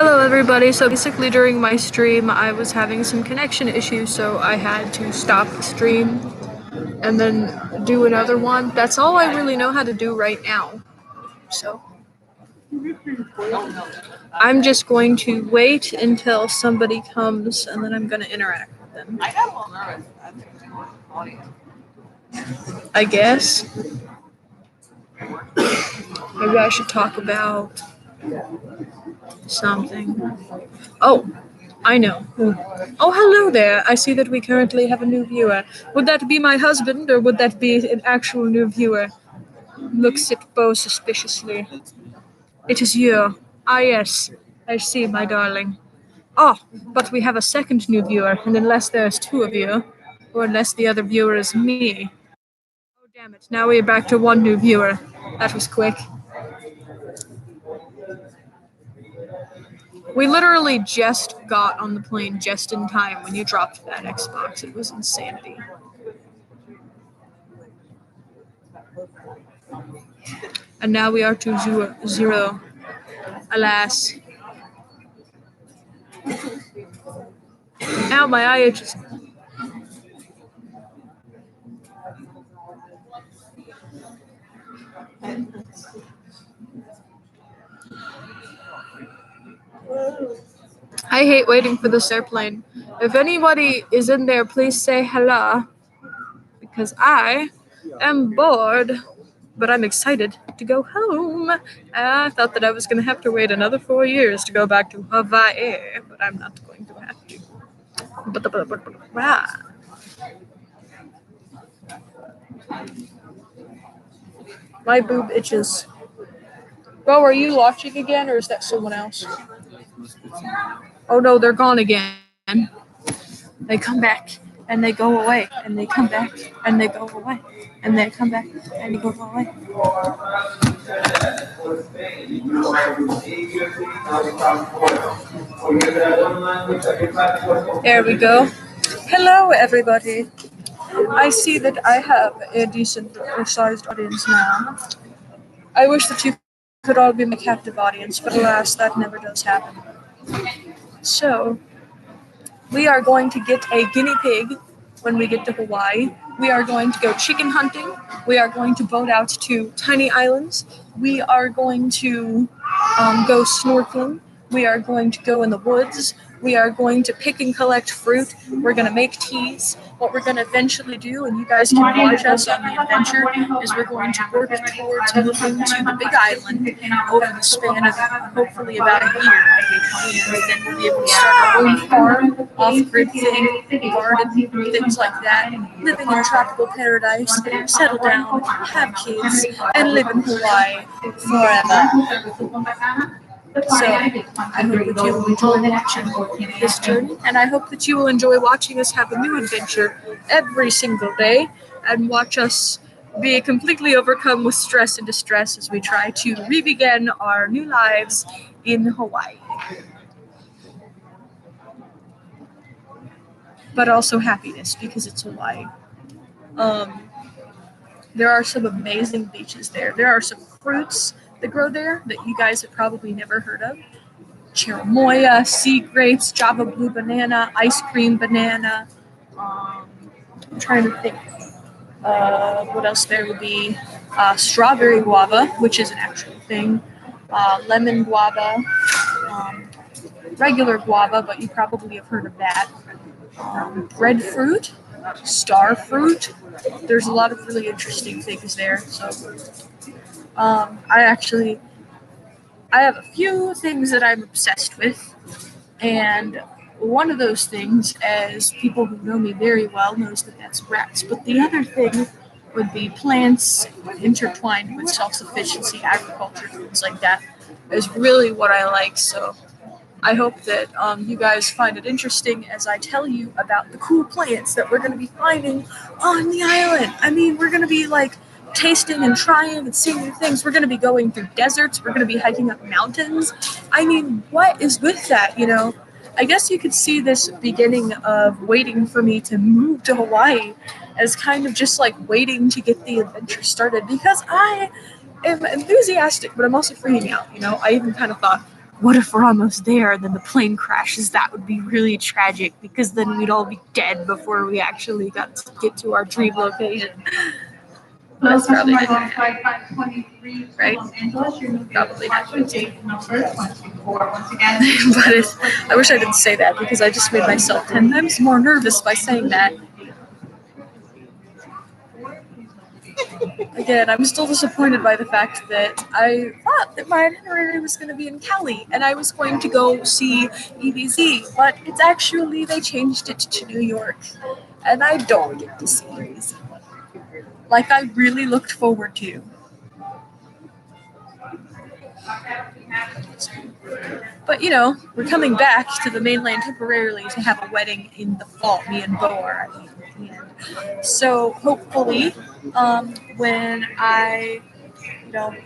Hello everybody, so basically during my stream I was having some connection issues, so I had to stop the stream and then do another one. That's all I really know how to do right now. So I'm just going to wait until somebody comes and then I'm going to interact with them. I got a little nervous. I guess. Maybe I should talk about something. Oh, I know. Oh, hello there. I see that we currently have a new viewer. Would that be my husband, or would that be an actual new viewer? Looks at Bo suspiciously. It is you. Ah, yes. I see, my darling. Oh, but we have a second new viewer, and unless there's two of you, or unless the other viewer is me. Oh, damn it. Now we're back to one new viewer. That was quick. We literally just got on the plane just in time when you dropped that Xbox. It was insanity. And now we are to zero. Alas. Ow, my eye itches. I hate waiting for this airplane. If anybody is in there, please say hello. Because I am bored. But I'm excited to go home. I thought that I was going to have to wait another 4 years to go back to Hawaii. But I'm not going to have to. My boob itches. Bo, are you watching again, or is that someone else? Oh no, they're gone again. They come back, and they go away, and they come back, and they go away, and they come back, and they go away. There we go. Hello, everybody. I see that I have a decent sized audience now. I wish that you could all be my captive audience, but alas, that never does happen. So, we are going to get a guinea pig when we get to Hawaii. We are going to go chicken hunting. We are going to boat out to tiny islands. We are going to go snorkeling. We are going to go in the woods. We are going to pick and collect fruit. We're going to make teas. What we're going to eventually do, and you guys can watch us on the adventure, is we're going to work towards moving to the Big Island over the span of hopefully about a year. And then we'll be able to start our own farm, off-grid thing, garden, things like that, living in a tropical paradise, settle down, have kids, and live in Hawaii forever. So, I hope that you will enjoy watching this journey, and I hope that you will enjoy watching us have a new adventure every single day, and watch us be completely overcome with stress and distress as we try to re-begin our new lives in Hawaii. But also happiness, because it's Hawaii. There are some amazing beaches there. There are some fruits that grow there that you guys have probably never heard of. Cherimoya, sea grapes, Java blue banana, ice cream banana. I'm trying to think what else there would be. Strawberry guava, which is an actual thing. Lemon guava. Regular guava, but you probably have heard of that. Breadfruit, star fruit. There's a lot of really interesting things there. So, I have a few things that I'm obsessed with, and one of those things, as people who know me very well knows that that's rats, but the other thing would be plants intertwined with self-sufficiency, agriculture, things like that is really what I like. So I hope that you guys find it interesting as I tell you about the cool plants that we're going to be finding on the island. I mean, we're going to be like tasting and trying and seeing new things. We're going to be going through deserts. We're going to be hiking up mountains. I mean, what is with that, you know? I guess you could see this beginning of waiting for me to move to Hawaii as kind of just like waiting to get the adventure started, because I am enthusiastic, but I'm also freaking out, you know? I even kind of thought, what if we're almost there and then the plane crashes? That would be really tragic because then we'd all be dead before we actually got to get to our dream location. That's probably not gonna happen. Right? Probably not going to. But I wish I didn't say that because I just made myself 10 times more nervous by saying that. Again, I'm still disappointed by the fact that I thought that my itinerary was going to be in Cali and I was going to go see EBZ, but it's actually, they changed it to New York and I don't get to see EBZ like I really looked forward to. But we're coming back to the mainland temporarily to have a wedding in the fall. Me and Bo are. And so hopefully, when I,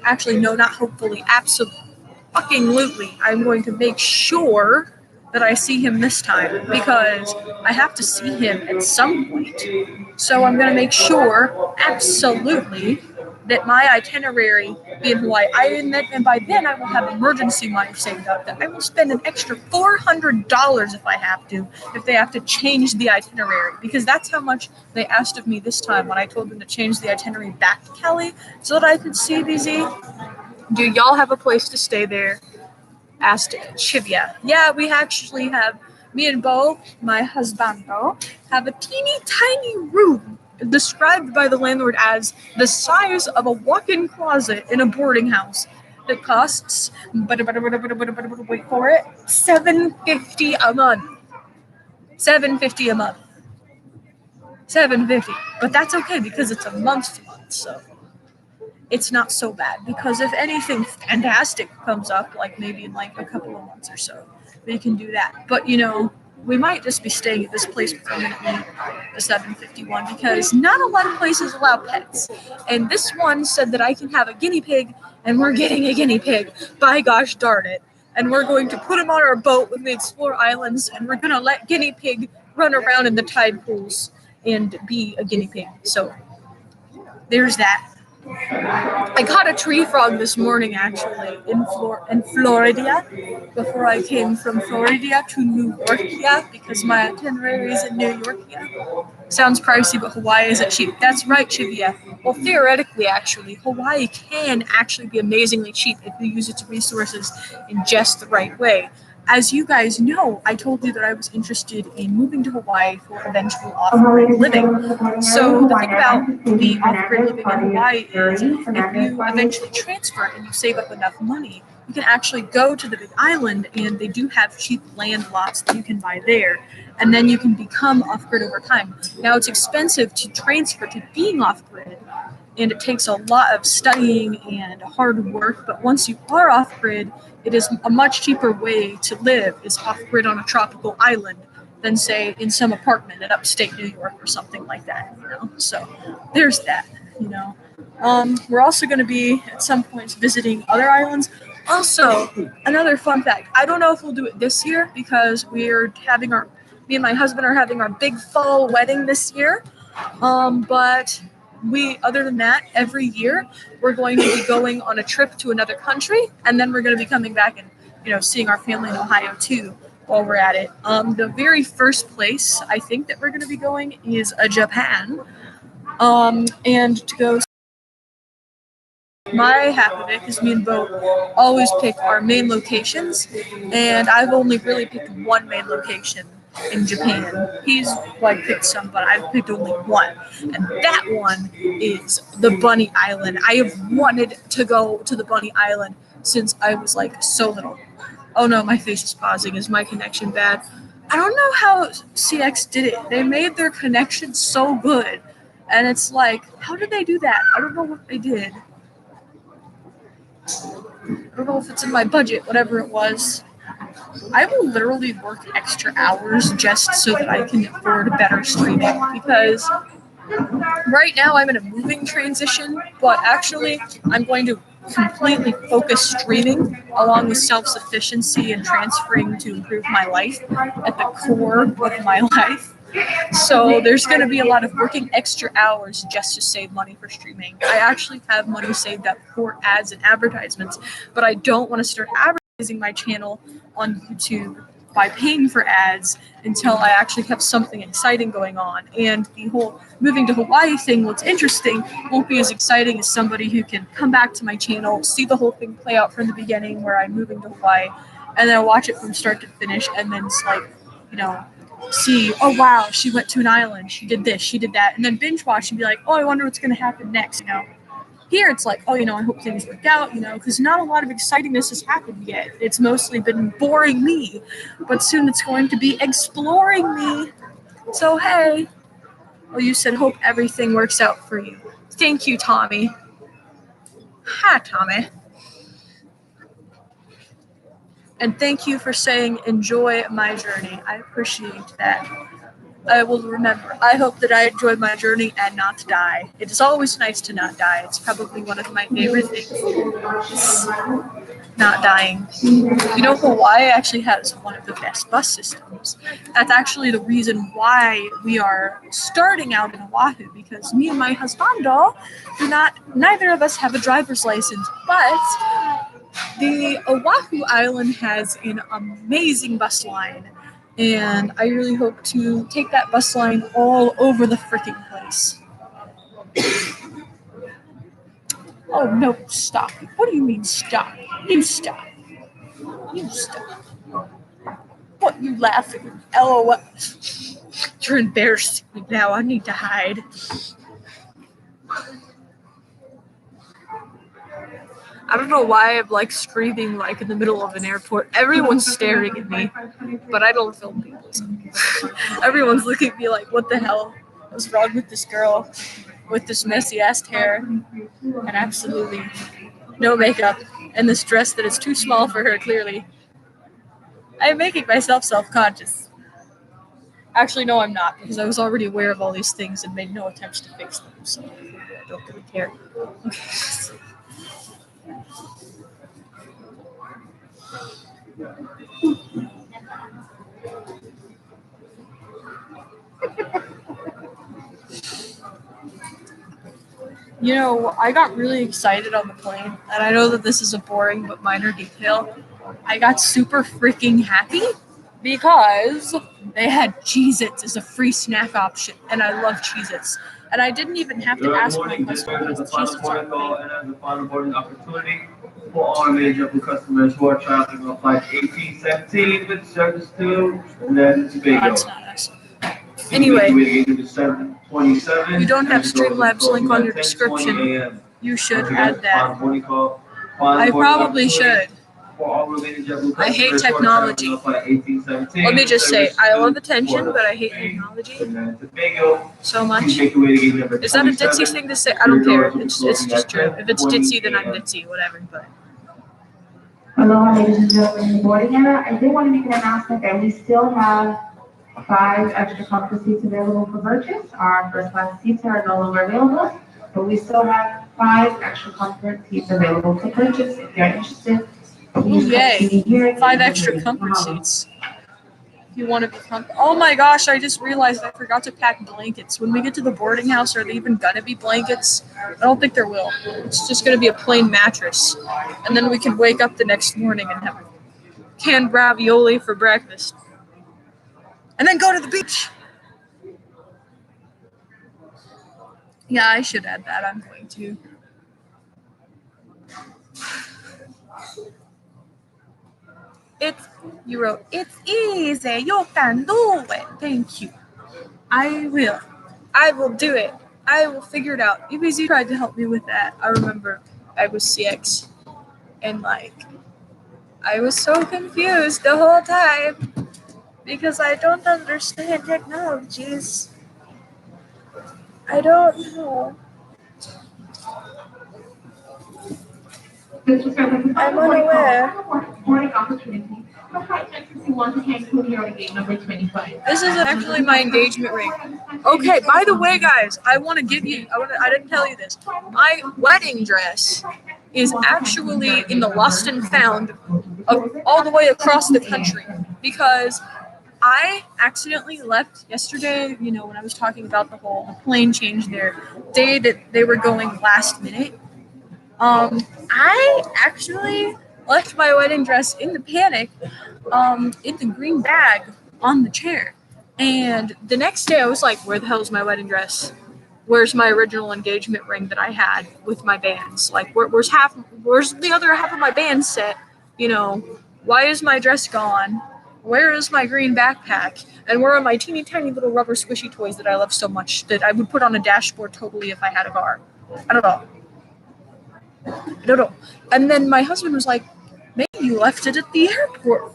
actually no, not hopefully, absolutely, I'm going to make sure that I see him this time because I have to see him at some point. So I'm going to make sure, absolutely, that my itinerary be in Hawaii. And by then I will have emergency money saved up that I will spend an extra $400 if I have to, if they have to change the itinerary, because that's how much they asked of me this time when I told them to change the itinerary back to Cali so that I could see BZ. Do y'all have a place to stay there? Asked Chivia. Yeah, we actually have, me and Bo, my husband, have a teeny tiny room described by the landlord as the size of a walk-in closet in a boarding house that costs, wait for it, $750 a month. $750 a month. $750. But that's okay because it's a month to month, so it's not so bad, because if anything fantastic comes up, like maybe in like a couple of months or so, we can do that. But we might just be staying at this place permanently, the 751, because not a lot of places allow pets. And this one said that I can have a guinea pig, and we're getting a guinea pig. By gosh darn it. And we're going to put him on our boat when we explore islands, and we're going to let guinea pig run around in the tide pools and be a guinea pig. So there's that. I caught a tree frog this morning, actually, in Florida, before I came from Florida to New York, because my itinerary is in New York. Sounds pricey, but Hawaii isn't cheap. That's right, Chivia. Well, theoretically, actually, Hawaii can actually be amazingly cheap if you use its resources in just the right way. As you guys know, I told you that I was interested in moving to Hawaii for eventual off-grid living. So the thing about the off-grid living in Hawaii is if you eventually transfer and you save up enough money, you can actually go to the big island, and they do have cheap land lots that you can buy there, and then you can become off-grid over time. Now, it's expensive to transfer to being off-grid, and it takes a lot of studying and hard work, but once you are off-grid, it is a much cheaper way to live is off-grid on a tropical island than, say, in some apartment in upstate New York or something like that, So there's that, We're also going to be, at some points, visiting other islands. Also, another fun fact, I don't know if we'll do it this year because me and my husband are having our big fall wedding this year, but other than that, every year we're going to be going on a trip to another country, and then we're going to be coming back and seeing our family in Ohio too while we're at it. The very first place I think that we're going to be going is Japan, and to go. My half of it, because me and Bo always pick our main locations, and I've only really picked one main location in Japan. He's picked some, but I've picked only one, and that one is the Bunny Island. I have wanted to go to the Bunny Island since I was so little. Oh no, my face is pausing. Is my connection bad? I don't know how CX did it. They made their connection so good, and it's how did they do that? I don't know what they did. I don't know if it's in my budget, whatever it was. I will literally work extra hours just so that I can afford better streaming, because right now I'm in a moving transition, but actually I'm going to completely focus streaming along with self-sufficiency and transferring to improve my life at the core of my life. So there's going to be a lot of working extra hours just to save money for streaming. I actually have money saved up for ads and advertisements, but I don't want to start advertising my channel on YouTube by paying for ads until I actually have something exciting going on. And the whole moving to Hawaii thing, what's interesting, won't be as exciting as somebody who can come back to my channel, see the whole thing play out from the beginning where I'm moving to Hawaii, and then watch it from start to finish, and then it's like, see, oh wow, she went to an island, she did this, she did that, and then binge watch and be like, oh, I wonder what's going to happen next, Here it's like, oh, I hope things work out, because not a lot of excitingness has happened yet. It's mostly been boring me, but soon it's going to be exploring me. So, hey. Well, you said hope everything works out for you. Thank you, Tommy. Hi, Tommy. And thank you for saying enjoy my journey. I appreciate that. I will remember. I hope that I enjoy my journey and not die. It is always nice to not die. It's probably one of my favorite things. Not dying. Hawaii actually has one of the best bus systems. That's actually the reason why we are starting out in Oahu, because me and my husband neither of us have a driver's license, but the Oahu Island has an amazing bus line. And I really hope to take that bus line all over the freaking place. Oh, no, stop. What do you mean stop? You stop. You stop. What, you laughing? LOL. You're embarrassing me now. I need to hide. I don't know why I'm screaming in the middle of an airport. Everyone's staring at me, but I don't film people. So. Everyone's looking at me like, what the hell? What's wrong with this girl with this messy ass hair and absolutely no makeup and this dress that is too small for her, clearly. I am making myself self-conscious. Actually, no, I'm not, because I was already aware of all these things and made no attempts to fix them, so I don't really care. I got really excited on the plane, and I know that this is a boring but minor detail. I got super freaking happy because they had Cheez-Its as a free snack option, and I love Cheez-Its. And I didn't even have to ask my husband because Cheez-Its are free. And as a final boarding opportunity for all major customers who are traveling on flight 1817 with service to Tobago. That's not us. Anyway, you don't have Streamlabs link on your description. You should add that. I probably should. I hate technology. Let me just say, I love attention, but I hate technology so much. Is that a ditzy thing to say? I don't care. It's just true. If it's ditzy, then I'm ditzy, whatever. But. Hello, ladies and gentlemen in the boarding area. I did want to make an announcement that we still have 5 extra comfort seats available for purchase. Our first class seats are no longer available, but we still have 5 extra comfort seats available for purchase. If you're interested, please yay! Here. 5 extra comfort seats. If you want to be comfortable. Oh my gosh, I just realized I forgot to pack blankets. When we get to the boarding house, are there even gonna be blankets? I don't think there will. It's just gonna be a plain mattress. And then we can wake up the next morning and have canned ravioli for breakfast. And then go to the beach. Yeah, I should add that. I'm going to. You wrote, it's easy. You can do it. Thank you. I will. I will do it. I will figure it out. EBZ tried to help me with that. I remember I was CX. And I was so confused the whole time. Because I don't understand technologies. I don't know. I'm unaware. This isn't actually my engagement ring. Okay, by the way, guys, I didn't tell you this. My wedding dress is actually in the lost and found all the way across the country because I accidentally left yesterday, when I was talking about the plane change there, day that they were going last minute. I actually left my wedding dress in the panic, in the green bag on the chair. And the next day I was like, where the hell is my wedding dress? Where's my original engagement ring that I had with my bands? Like, where's the other half of my band set? You know, why is my dress gone? Where is my green backpack? And where are my teeny tiny little rubber squishy toys that I love so much that I would put on a dashboard totally if I had a car? I don't know. I don't know. And then my husband was like, maybe you left it at the airport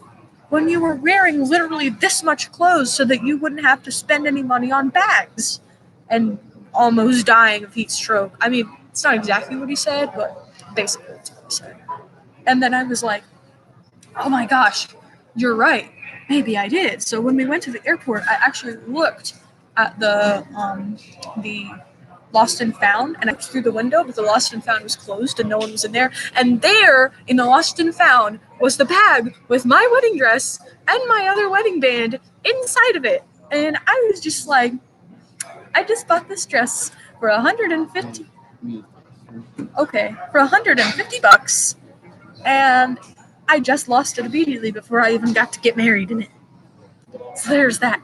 when you were wearing literally this much clothes so that you wouldn't have to spend any money on bags. And almost dying of heat stroke. I mean, it's not exactly what he said, but basically it's what he said. And then I was like, oh my gosh, you're right. Maybe I did. So when we went to the airport, I actually looked at the Lost and Found, and I looked through the window, but the Lost and Found was closed and no one was in there. And there, in the Lost and Found, was the bag with my wedding dress and my other wedding band inside of it. And I was just like, I just bought this dress for 150. Okay, for 150 bucks, and I just lost it immediately before I even got to get married in it. So there's that.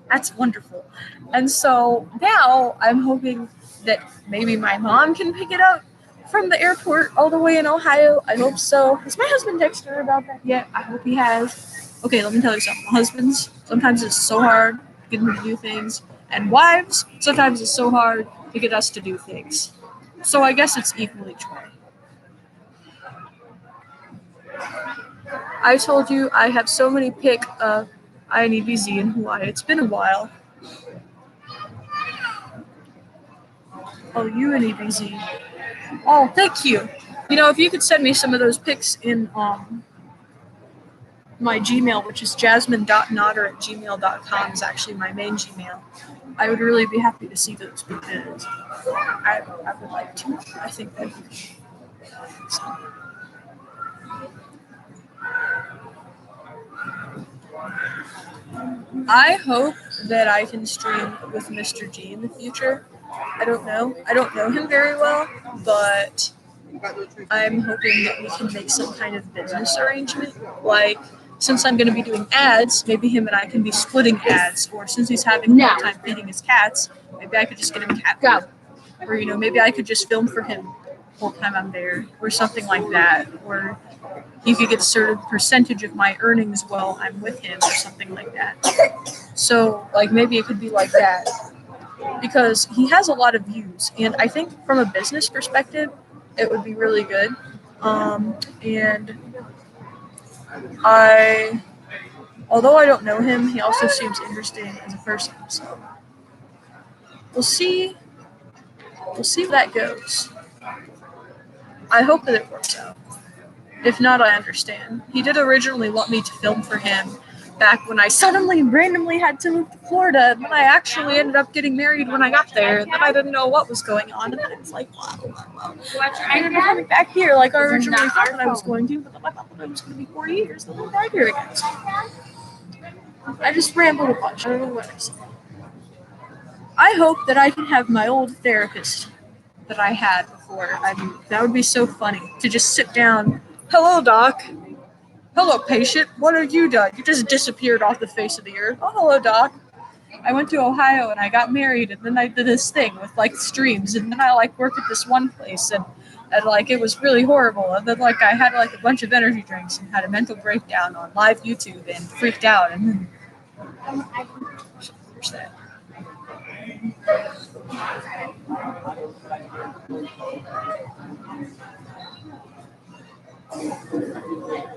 That's wonderful. And so now I'm hoping that maybe my mom can pick it up from the airport all the way in Ohio. I hope so. Has my husband texted her about that yet? I hope he has. Okay, let me tell you something. Husbands, sometimes it's so hard to get them to do things. And wives, sometimes it's so hard to get us to do things. So I guess it's equal each way. I told you I have so many pick of INEBZ in Hawaii. It's been a while. Oh, UNEBZ. Oh, thank you. You know, if you could send me some of those pics in my Gmail, which is jasmine.notter@gmail.com, is actually my main Gmail. I would really be happy to see those because I would like to. I think that would be so. I hope that I can stream with Mr. G in the future. I don't know. I don't know him very well, but I'm hoping that we can make some kind of business arrangement. Like, since I'm going to be doing ads, maybe him and I can be splitting ads. Or since he's having a hard time feeding his cats, maybe I could just get him cat food. Or, you know, maybe I could just film for him the whole time I'm there, or something like that. Or he could get a certain percentage of my earnings while I'm with him, or something like that. So, like, maybe it could be like that. Because he has a lot of views, and I think from a business perspective, it would be really good. And although I don't know him, he also seems interesting as a person. So we'll see. We'll see where that goes. I hope that it works out. If not, I understand. He did originally want me to film for him back when I suddenly randomly had to move to Florida, and then I actually ended up getting married when I got there, and then I didn't know what was going on, and then it was like, wow. I ended up coming back here like I originally thought that I was going to, but then I thought that it was going to be 4 years, then I'm back here again. So I just rambled a bunch. I don't know what I said. I hope that I can have my old therapist that I had before I moved. That would be so funny to just sit down. Hello, doc. Hello, patient. What have you done? You just disappeared off the face of the earth. Oh, hello, doc. I went to Ohio and I got married, and then I did this thing with like streams, and then I like worked at this one place, and like it was really horrible. And then like I had like a bunch of energy drinks and had a mental breakdown on live YouTube and freaked out, and then there's that.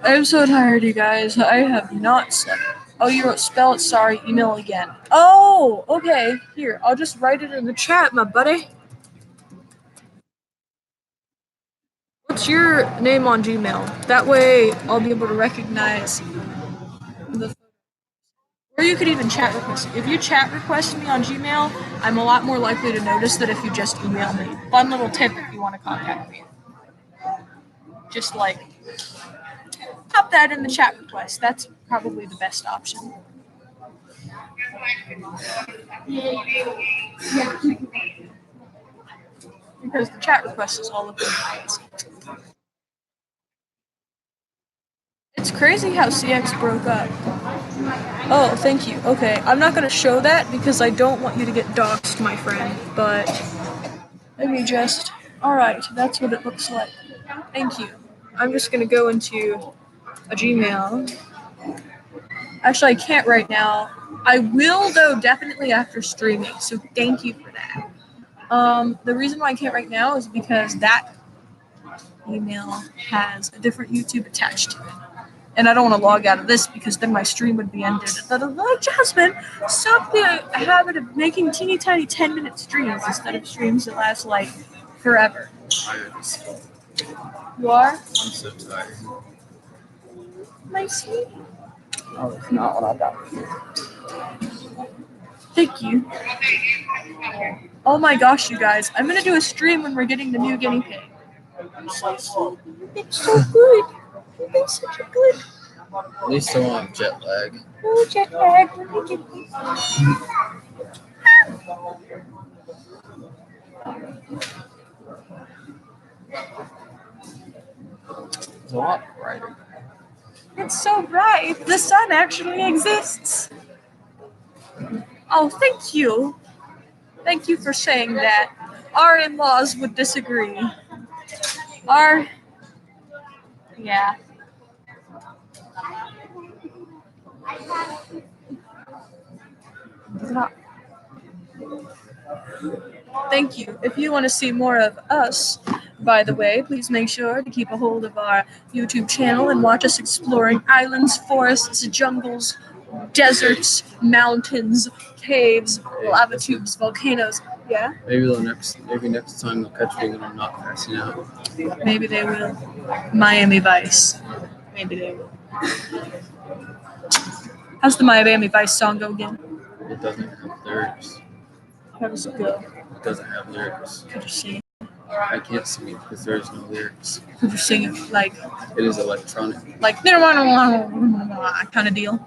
I'm so tired, you guys. I have not slept. Oh, you wrote spell it, sorry, email again. Oh, okay. Here, I'll just write it in the chat, my buddy. What's your name on Gmail? That way I'll be able to recognize the. Or you could even chat request. If you chat request me on Gmail, I'm a lot more likely to notice that if you just email me. Fun little tip if you want to contact me. Just like pop that in the chat request. That's probably the best option. Because the chat request is all of the It's crazy how CX broke up. Oh, thank you. Okay, I'm not gonna show that because I don't want you to get doxxed, my friend, but let me just... Alright, that's what it looks like. Thank you. I'm just gonna go into a Gmail. Actually, I can't right now. I will, though, definitely after streaming, so thank you for that. The reason why I can't right now is because that email has a different YouTube attached to it. And I don't want to log out of this because then my stream would be ended. Like, Jasmine, stop the habit of making teeny tiny 10-minute streams instead of streams that last like forever. You are? I'm so tired. My sweet. Oh, it's not what I got. Thank you. Oh my gosh, you guys. I'm going to do a stream when we're getting the new guinea pig. I'm so sweet. You've been so good. You've been such a good... At least I won't have jet lag. Oh, jet lag. Let me get this. It's a lot brighter. It's so bright. The sun actually exists. Oh, thank you. Thank you for saying that. Our in-laws would disagree. Yeah. Thank you. If you want to see more of us, by the way, please make sure to keep a hold of our YouTube channel and watch us exploring islands, forests, jungles, deserts, mountains, caves, lava tubes, volcanoes. Yeah? Maybe next time they'll catch me when I'm not passing out. Maybe they will. Miami Vice. Maybe they will. How's the Miami Vice song go again? It doesn't have lyrics. How does it go? It doesn't have lyrics. Could you sing? I can't sing it because there's no lyrics. Could you sing it like It is electronic. kind of deal?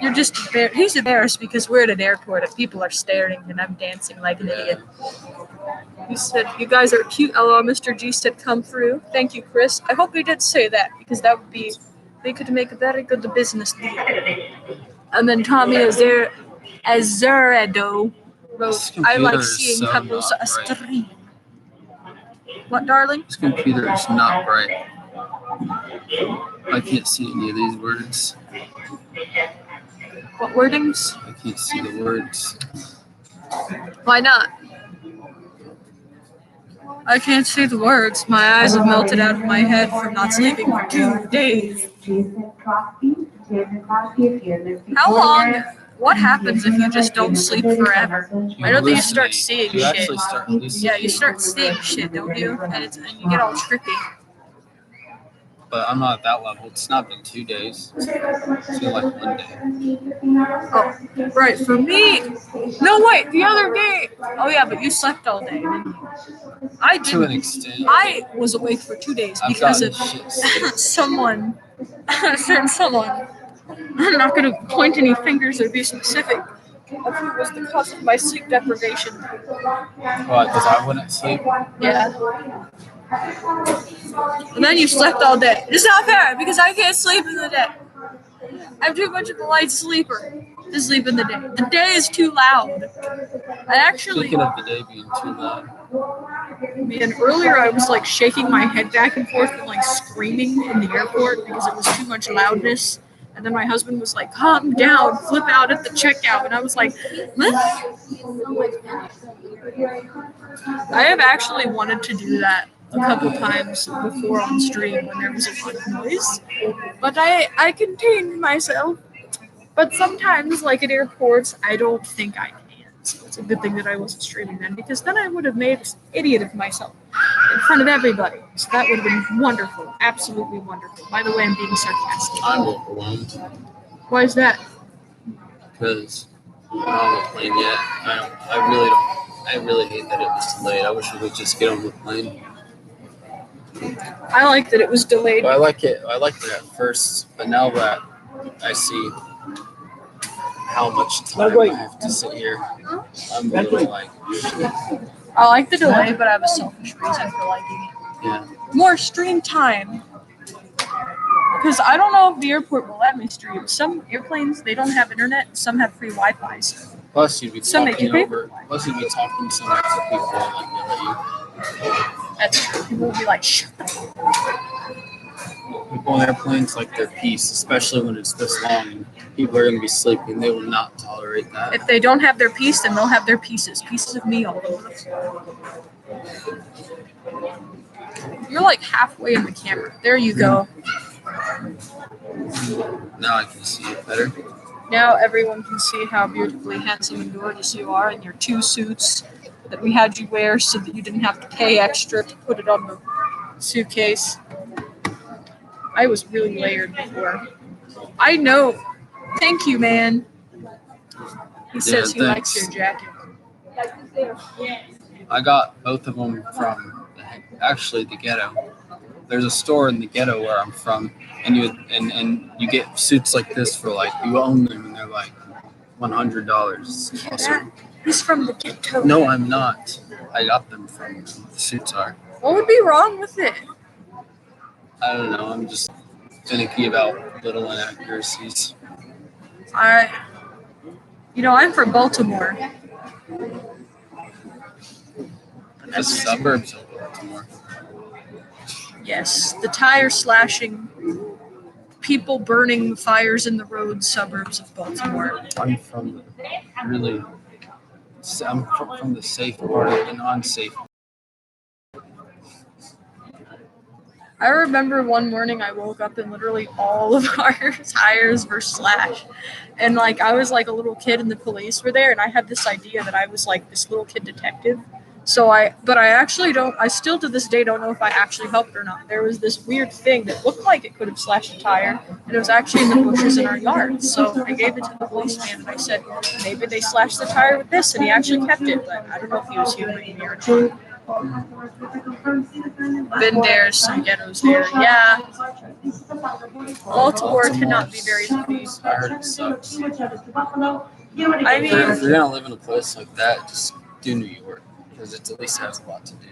You're just he's embarrassed because we're at an airport and people are staring and I'm dancing like an idiot. He said, "You guys are cute." LOL, Mr. G said, "Come through." Thank you, Chris. I hope he did say that because that would be, they could make a very good business deal. And then Tommy Azeredo wrote, "I like seeing so couples not right. stream." What, darling? This computer is not bright. I can't see any of these words. What wordings? I can't see the words. Why not? I can't see the words. My eyes have melted out of my head from not sleeping for 2 days. How long? What happens if you just don't sleep forever? I know that you start seeing You shit. actually start hallucinating. Yeah, you start seeing shit, don't you? And you get all trippy. But I'm not at that level. It's not been 2 days. It's been like 1 day. Oh, right. For me, no, wait. The other day. Oh yeah, but you slept all day. Didn't you? I didn't. To an extent. I was awake for 2 days because of someone. Someone. I'm not going to point any fingers or be specific of who was the cause of my sleep deprivation. What? Because I wouldn't sleep? Yeah. And then you slept all day. It's not fair because I can't sleep in the day. I'm too much of a light sleeper to sleep in the day. The day is too loud. I actually... Speaking of the day being too loud. Man, earlier I was like shaking my head back and forth and like screaming in the airport because it was too much loudness. And then my husband was like, "Calm down, flip out at the checkout." And I was like, "What?" I have actually wanted to do that a couple times before on stream when there was a lot of noise. But I contained myself. But sometimes, like at airports, I don't think I can. So it's a good thing that I wasn't streaming then, because then I would have made an idiot of myself in front of everybody. So that would have been wonderful. Absolutely wonderful. By the way, I'm being sarcastic. I'm overwhelmed. Why is that? Because I'm not on the plane yet. I really hate that it was delayed. I wish we could just get on the plane. I like that it was delayed. But I liked it at first, but now that I see how much time I have to sit here, I'm really like, I like the delay, but I have a selfish reason for liking it. yeah. More stream time. Because I don't know if the airport will let me stream. Some airplanes, they don't have internet. Some have free Wi-Fi. Plus, you'd be Some make talking you pay. over. Plus, you'd be talking so much to people like they let That's true. People will be like, shh. you. People on airplanes like their peace, especially when it's this long. And people are going to be sleeping. They will not tolerate that. If they don't have their piece, then they'll have their pieces. Pieces of me all over the floor. You're like halfway in the camera. There you go. Now I can see it better. Now everyone can see how beautifully handsome and gorgeous you are in your 2 suits that we had you wear so that you didn't have to pay extra to put it on the suitcase. I was really layered before. I know. Thank you, man. He says he likes your jacket. I got both of them from actually the ghetto. There's a store in the ghetto where I'm from, and you get suits like this for like, you own them and they're like $100. Awesome. He's from the ghetto. No, I'm not. I got them from the suits are. What would be wrong with it? I don't know. I'm just finicky about little inaccuracies. I'm from Baltimore. The suburbs of Baltimore. Yes, the tire slashing, people burning fires in the road suburbs of Baltimore. I'm from from the safe part of the non-safe. I remember one morning I woke up and literally all of our tires were slashed. And like I was like a little kid and the police were there and I had this idea that I was like this little kid detective. But I actually don't, I still to this day don't know if I actually helped or not. There was this weird thing that looked like it could have slashed a tire, and it was actually in the bushes in our yard. So I gave it to the policeman, and I said, maybe they slashed the tire with this, and he actually kept it, but I don't know if he was humoring me or not. Been there, some ghettos there, yeah. Baltimore cannot be very funny. I heard it sucks. I mean, If you're gonna live in a place like that, just do New York. Because it at least has a lot to do.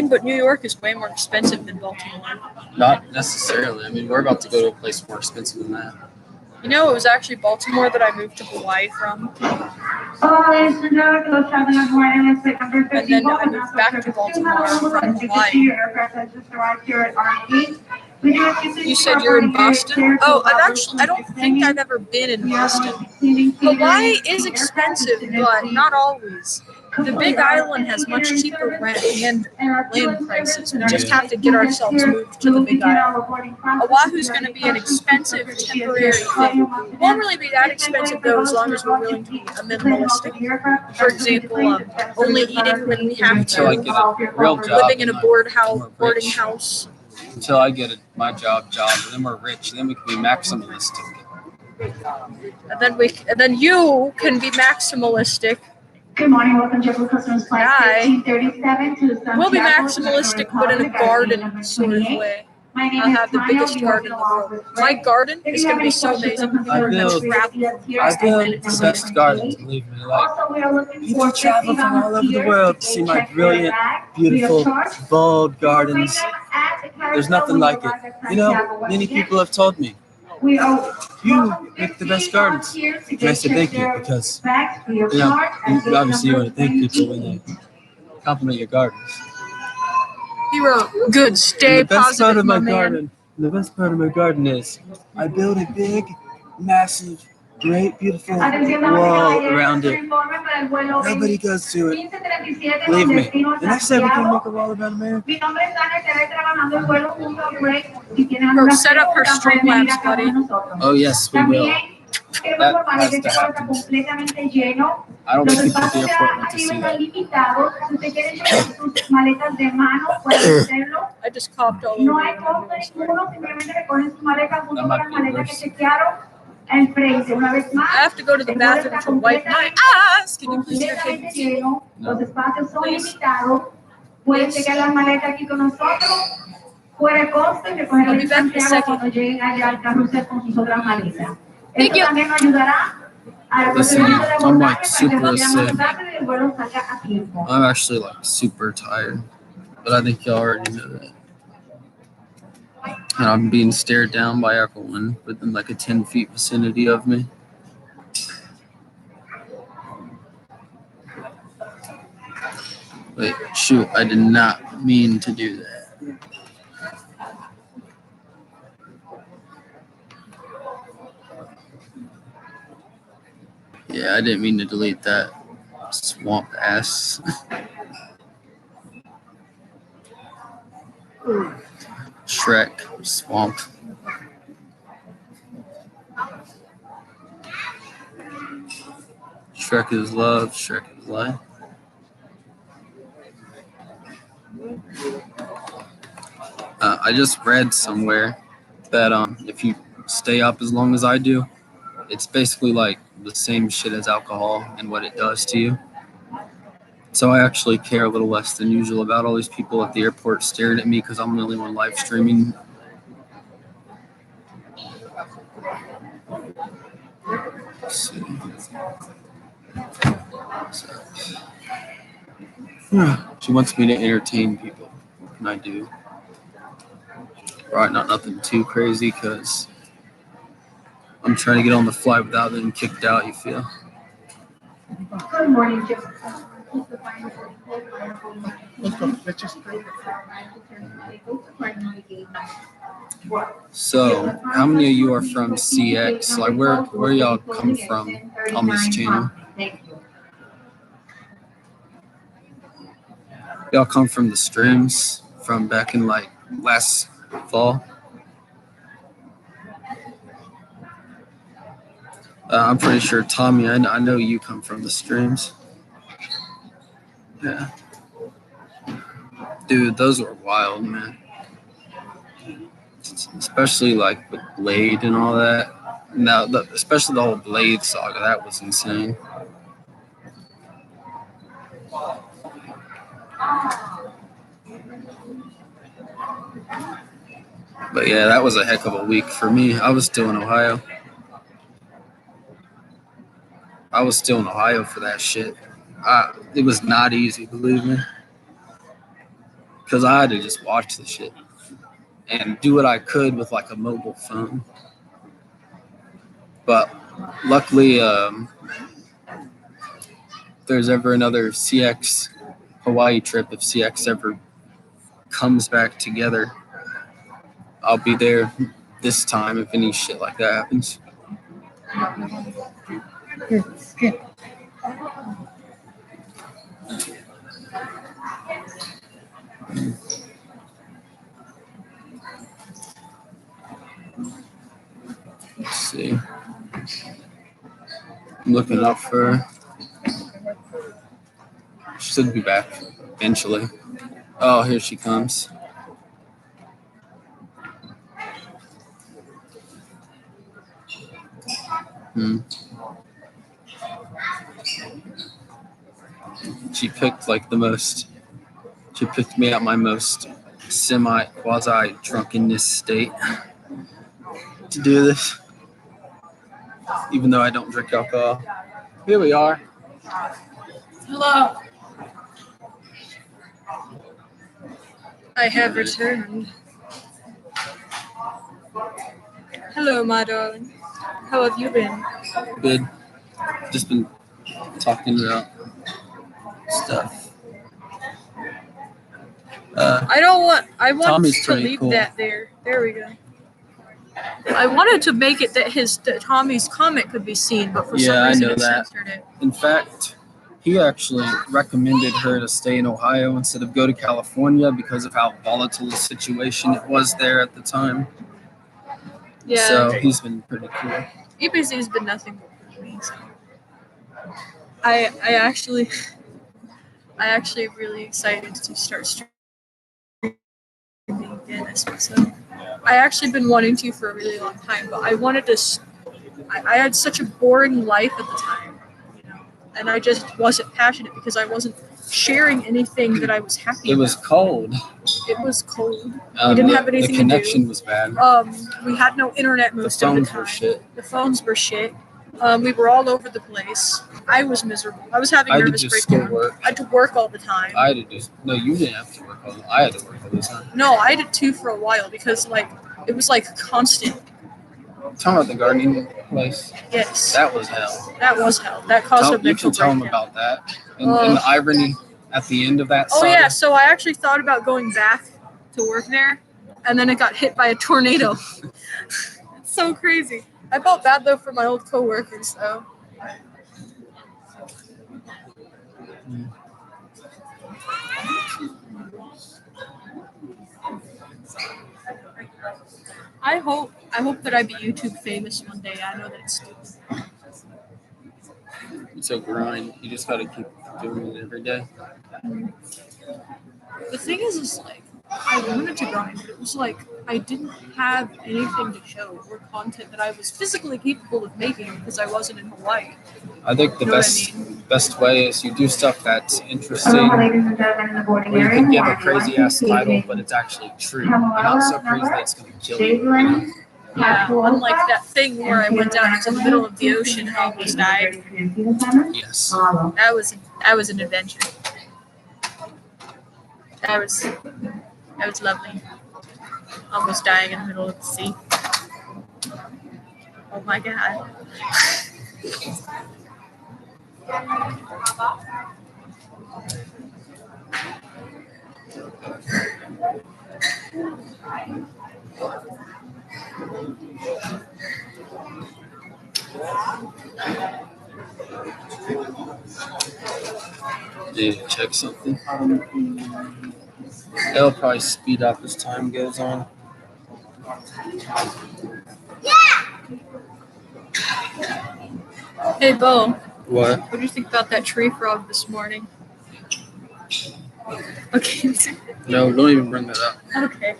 But New York is way more expensive than Baltimore. Not necessarily. I mean, we're about to go to a place more expensive than that. You know, it was actually Baltimore that I moved to Hawaii from. And then I moved back to Baltimore from Hawaii. You said you're in Boston? Oh, I don't think I've ever been in Boston. Hawaii is expensive, but not always. The Big Island has much cheaper rent and land prices. We just have to get ourselves moved to the Big Island. Oahu's going to be an expensive temporary thing. It won't really be that expensive though, as long as we're willing to be minimalistic. For example, only eating when we have Until I to. get a real job. Living in a boarding house. Until I get my job, and then we're rich, and then we can be maximalistic. And then you can be maximalistic. Good morning, welcome to Customers Flight 1337 to Santiago. We'll be maximalistic, but in a garden sort of way. I'll have the biggest garden in the world. My garden is going to be so amazing. I build the best garden, believe me. Like, people travel from all over the world to see my brilliant, beautiful, bold gardens. There's nothing like it. You know, many people have told me, you make the best gardens. And I said thank you because, you obviously you want to thank people when they compliment your gardens. He wrote, good, stay positive, my man. The best part of my garden is I build a big, massive, great, beautiful wall around it. Nobody goes to it. Believe me. The next time we can make a wall around America. Bro, set up her Streamlabs, buddy. Oh, yes, we will. That has to happen. I don't think people at the airport want to see that. I just coughed all over. I have to go to the bathroom to wipe my ass. Can you please take me? Los espacios son limitados. Pueden checar las maletas aquí con nosotros. Puede conste recoger I'll en be back in a Santiago second. cuando lleguen allá al carrusel con sus otras maletas. Thank Esto you. también nos ayudará al Listen, procedimiento de I'm abordaje like para que super no sea más asleep. rápido y el vuelo salga a tiempo. I'm actually like super tired, but I think y'all already know that. And I'm being stared down by everyone within like a 10 feet vicinity of me. Wait, shoot, I did not mean to do that. Yeah, I didn't mean to delete that. Swamp ass. Shrek, swamp. Shrek is love, Shrek is life. I just read somewhere that if you stay up as long as I do, it's basically like the same shit as alcohol and what it does to you. So I actually care a little less than usual about all these people at the airport staring at me because I'm the only one live streaming. Let's see. She wants me to entertain people. What can I do? Right, not nothing too crazy because I'm trying to get on the flight without getting kicked out, you feel? Good morning, Jessica. So, how many of you are from CX? Like, where y'all come from on this channel? Y'all come from the streams from back in like last fall? I'm pretty sure, Tommy, I know you come from the streams. Yeah. Dude, those were wild, man. Especially like with Blade and all that. Now, especially the whole Blade saga, that was insane. But yeah, that was a heck of a week for me. I was still in Ohio. I was still in Ohio for that shit. It was not easy, believe me. Because I had to just watch the shit and do what I could with like a mobile phone. But luckily, if there's ever another CX Hawaii trip, if CX ever comes back together, I'll be there this time if any shit like that happens. Skip. Let's see. I'm looking up for her. She should be back eventually. Oh, here she comes. She picked like the most. She picked me at my most quasi drunkenness state to do this, even though I don't drink alcohol. Here we are. Hello. I have returned. Hello, my darling. How have you been? Good. Just been talking about stuff. I want Tommy's to pretty leave cool. that there. There we go. I wanted to make it that Tommy's comment could be seen, but for some reason it censored it. In fact, he actually recommended her to stay in Ohio instead of go to California because of how volatile the situation it was there at the time. Yeah. So he's been pretty cool. EBC's been nothing but for me. So. I actually really excited to start streaming again. So I actually been wanting to for a really long time, but I wanted to. I had such a boring life at the time, you know, and I just wasn't passionate because I wasn't sharing anything that I was happy about. It was cold. It was cold. We didn't have anything The connection was bad. We had no internet most of the time. Were shit. The phones were shit. We were all over the place. I was miserable. I was having nervous breakdown. I had to work all the time. No, you didn't have to work all the time. I had to work all the time. No, I did too for a while because it was constant. Talking about the gardening place. Yes. That was hell. That was hell. That caused a mental breakdown. You can tell them about that. And the irony at the end of that saga. Oh yeah, so I actually thought about going back to work there, and then it got hit by a tornado. It's so crazy. I felt bad though for my old coworkers though. I hope that I be YouTube famous one day. I know that it's stupid. It's a grind. You just gotta keep doing it every day. The thing is I wanted to grind, but it was I didn't have anything to show or content that I was physically capable of making because I wasn't in Hawaii. I think the best way is you do stuff that's interesting. Hello, ladies and gentlemen in the boarding Where you area. can give a crazy ass title, but it's actually true. Not so crazy that it's gonna kill you. Yeah, unlike that thing where I went down into the middle of the ocean and almost died. Yes. That was an adventure. That was lovely. Almost dying in the middle of the sea. Oh my god. Need to check something. It'll probably speed up as time goes on. Hey Bo. What? What do you think about that tree frog this morning? Okay. No, don't even bring that up. Okay.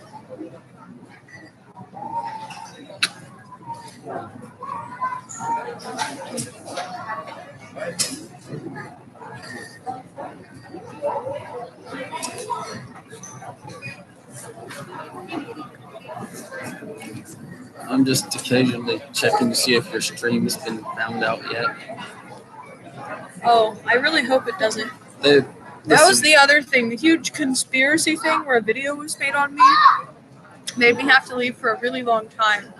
I'm just occasionally checking to see if your stream has been found out yet. Oh, I really hope it doesn't. That was the other thing, the huge conspiracy thing where a video was made on me. Made me have to leave for a really long time.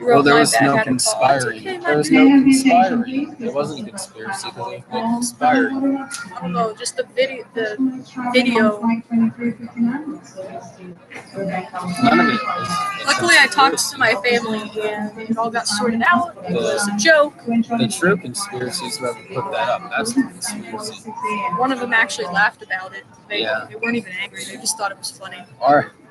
Well, there was no conspiring. There was no conspiring. It wasn't a conspiracy because it was no conspiring. I don't know, just the video. None of it was. Luckily, I talked to my family and it all got sorted out. It was a joke. The true conspiracy is whoever put that up. That's the conspiracy. One of them actually laughed about it. They weren't even angry. They just thought it was funny.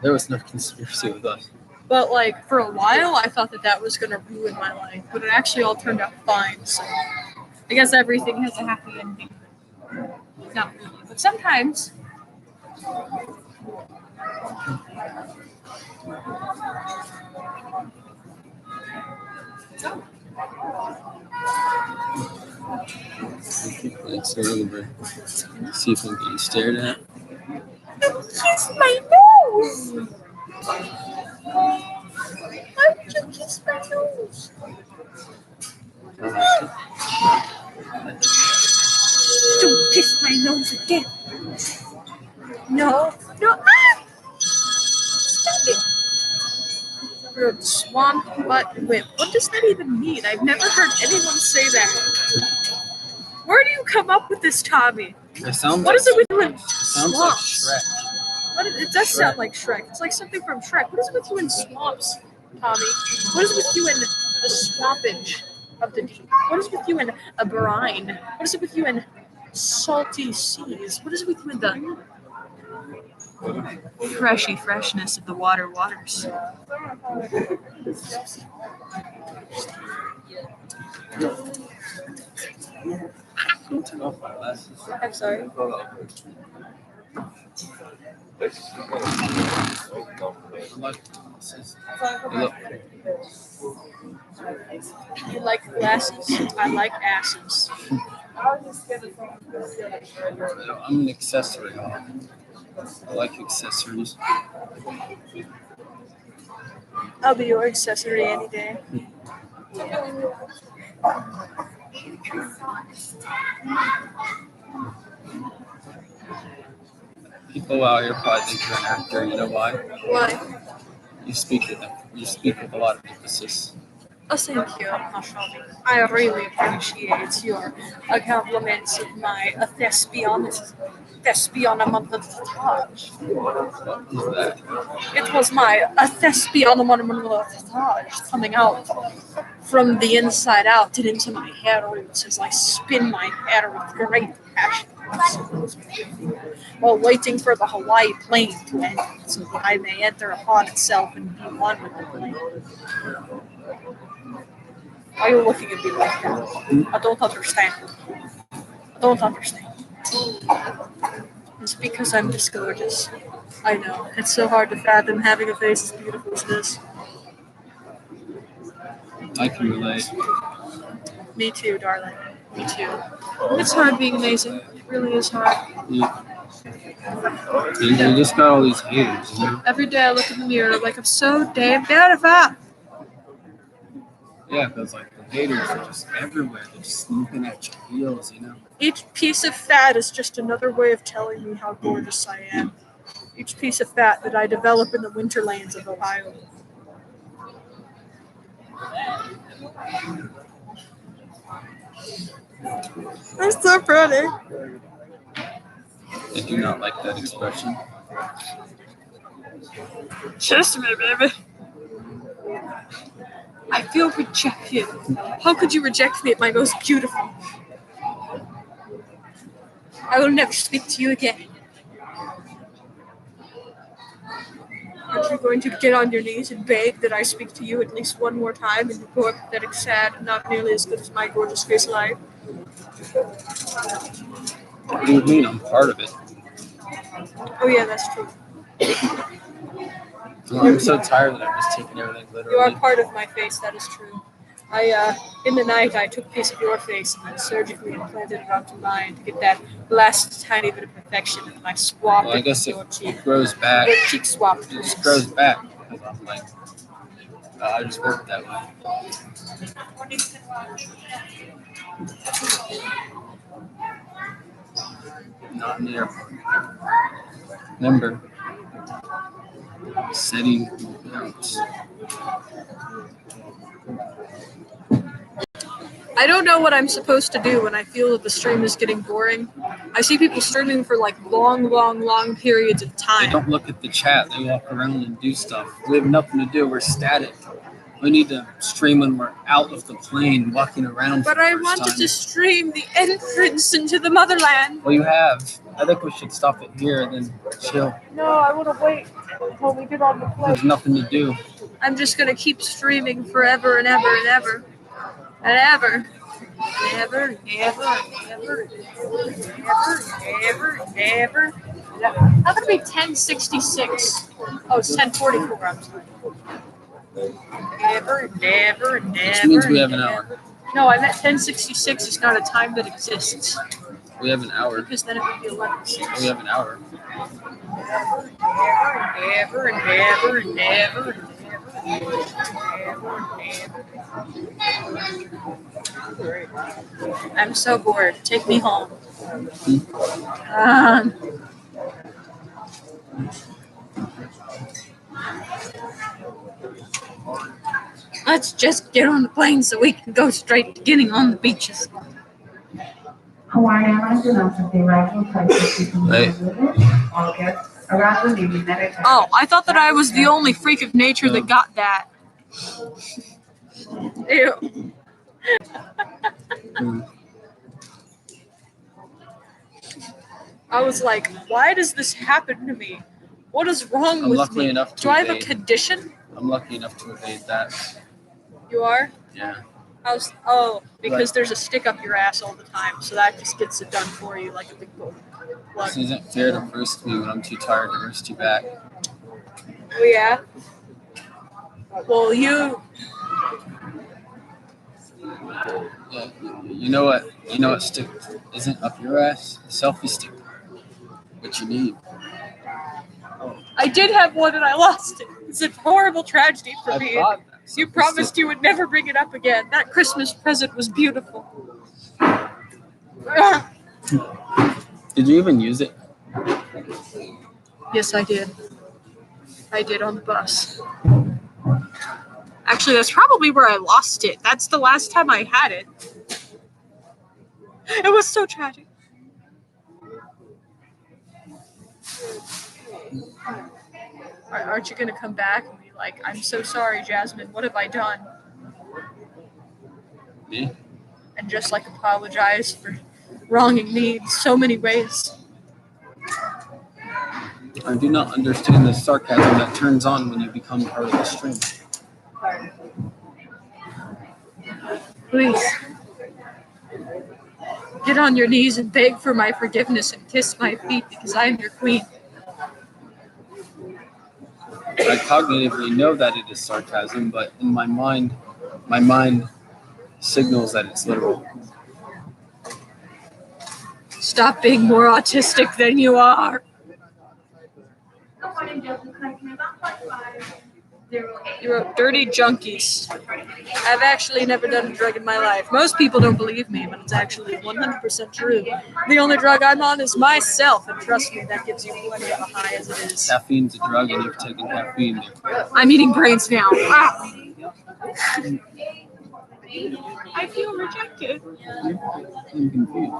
There was no conspiracy with us. But for a while, I thought that was going to ruin my life. But it actually all turned out fine. So I guess everything has a happy ending. Not really, but sometimes. Let's go over. See if I'm getting stared at. Kiss my nose! Why would you kiss my nose? Don't kiss my nose again. No. Ah! Stop it. Swamp butt whip. What does that even mean? I've never heard anyone say that. Where do you come up with this, Tommy? What is it with you and swamps? Sounds like Shrek. It does sound like Shrek. It's like something from Shrek. What is it with you in swamps, Tommy? What is it with you in the swampage of the deep? What is it with you in a brine? What is it with you in salty seas? What is it with you in the freshy freshness of the waters? Don't take off my glasses. I'm sorry. You like glasses? I like asses. I'm an accessory. I like accessories. I'll be your accessory any day. People out here probably think you're an actor. You know why? Why? You speak with them. You speak with a lot of emphasis. Oh, thank you. I really appreciate your compliments of my thespianity. Thespianamontage. What is that? It was my thespianamontage coming out from the inside out and into my hair roots as I spin my hair with great passion. While waiting for the Hawaii plane to end so that I may enter upon itself and be one with the plane. Why are you looking at me like that? I don't understand. I don't understand. It's because I'm this gorgeous. I know. It's so hard to fathom having a face as beautiful as this. I can relate. Me too, darling. Me too. It's hard being amazing. It really is hard. You just got all these haters, you know? Every day I look in the mirror like I'm so damn beautiful. Yeah, because like the haters are just everywhere. They're just snooping at your heels, you know? Each piece of fat is just another way of telling me how gorgeous I am. Each piece of fat that I develop in the winterlands of Ohio. That's so pretty. I do not like that expression. Kiss me, baby. I feel rejected. How could you reject me at my most beautiful? I will never speak to you again. Aren't you going to get on your knees and beg that I speak to you at least one more time in your poor, pathetic, sad, and not nearly as good as my gorgeous face life? What do you mean? I'm part of it. Oh yeah, that's true. I'm so tired that I'm just taking everything You are literally. part of my face, that is true. In the night, I took a piece of your face and then surgically implanted it onto mine to get that last tiny bit of perfection, and then I swapped Well, I it guess with it your cheek. grows back. Your cheek swap. It just grows back. Because I'm like, I just work that way. Not in the airport. Remember, setting notes. I don't know what I'm supposed to do when I feel that the stream is getting boring. I see people streaming for like long periods of They time. don't look at the chat. They walk around and do stuff. We have nothing to do. We're static. We need to stream when we're out of the plane, walking around. But for the I first wanted time. to stream the entrance into the motherland. Well, you have. I think we should stop it here and then chill. No, I want to wait until we get on the plane. There's nothing to do. I'm just gonna keep streaming forever and ever and ever and ever. Never. How could it be 1066? Oh, it's 1044. I'm sorry. Never. Which means we have an hour. No, I meant 1066 is not a time that exists. We have an hour. Because then it would be 11:06. We have an hour. Never. I'm so bored. Take me home. Let's just get on the plane so we can go straight to getting on the beaches. Hawaiian Airlines announces the arrival flights to all guests around the Navy Medic. Oh, I thought that I was the only freak of nature that got that. Ew. I was like, why does this happen to me? What is wrong with lucky me? enough to Do I have a evade. condition? I'm lucky enough to evade that. You are? Yeah. Because there's a stick up your ass all the time, so that just gets it done for you like a big plug. This isn't fair to roast me when I'm too tired to roast you back. Oh yeah? Well, you... Yeah, you know what stick isn't up your ass? The selfie stick. What you need. I did have one and I lost it. It's a horrible tragedy for me. thought You promised you would never bring it up again. That Christmas present was beautiful. Did you even use it? Yes, I did. I did on the bus. Actually, that's probably where I lost it. That's the last time I had it. It was so tragic. Aren't you gonna come back and be like, I'm so sorry, Jasmine, what have I done? Me? And just like apologize for wronging me in so many ways. I do not understand the sarcasm that turns on when you become part of the stream. Please. Get on your knees and beg for my forgiveness and kiss my feet because I am your queen. I cognitively know that it is sarcasm, but in my mind signals that it's literal. Stop being more autistic than you are. You wrote dirty junkies. I've actually never done a drug in my life. Most people don't believe me, but it's actually 100% true. The only drug I'm on is myself, and trust me, that gives you plenty of a high as it is. Caffeine's a drug, and you've taken caffeine. I'm eating brains now. Ah. I feel rejected. I'm confused.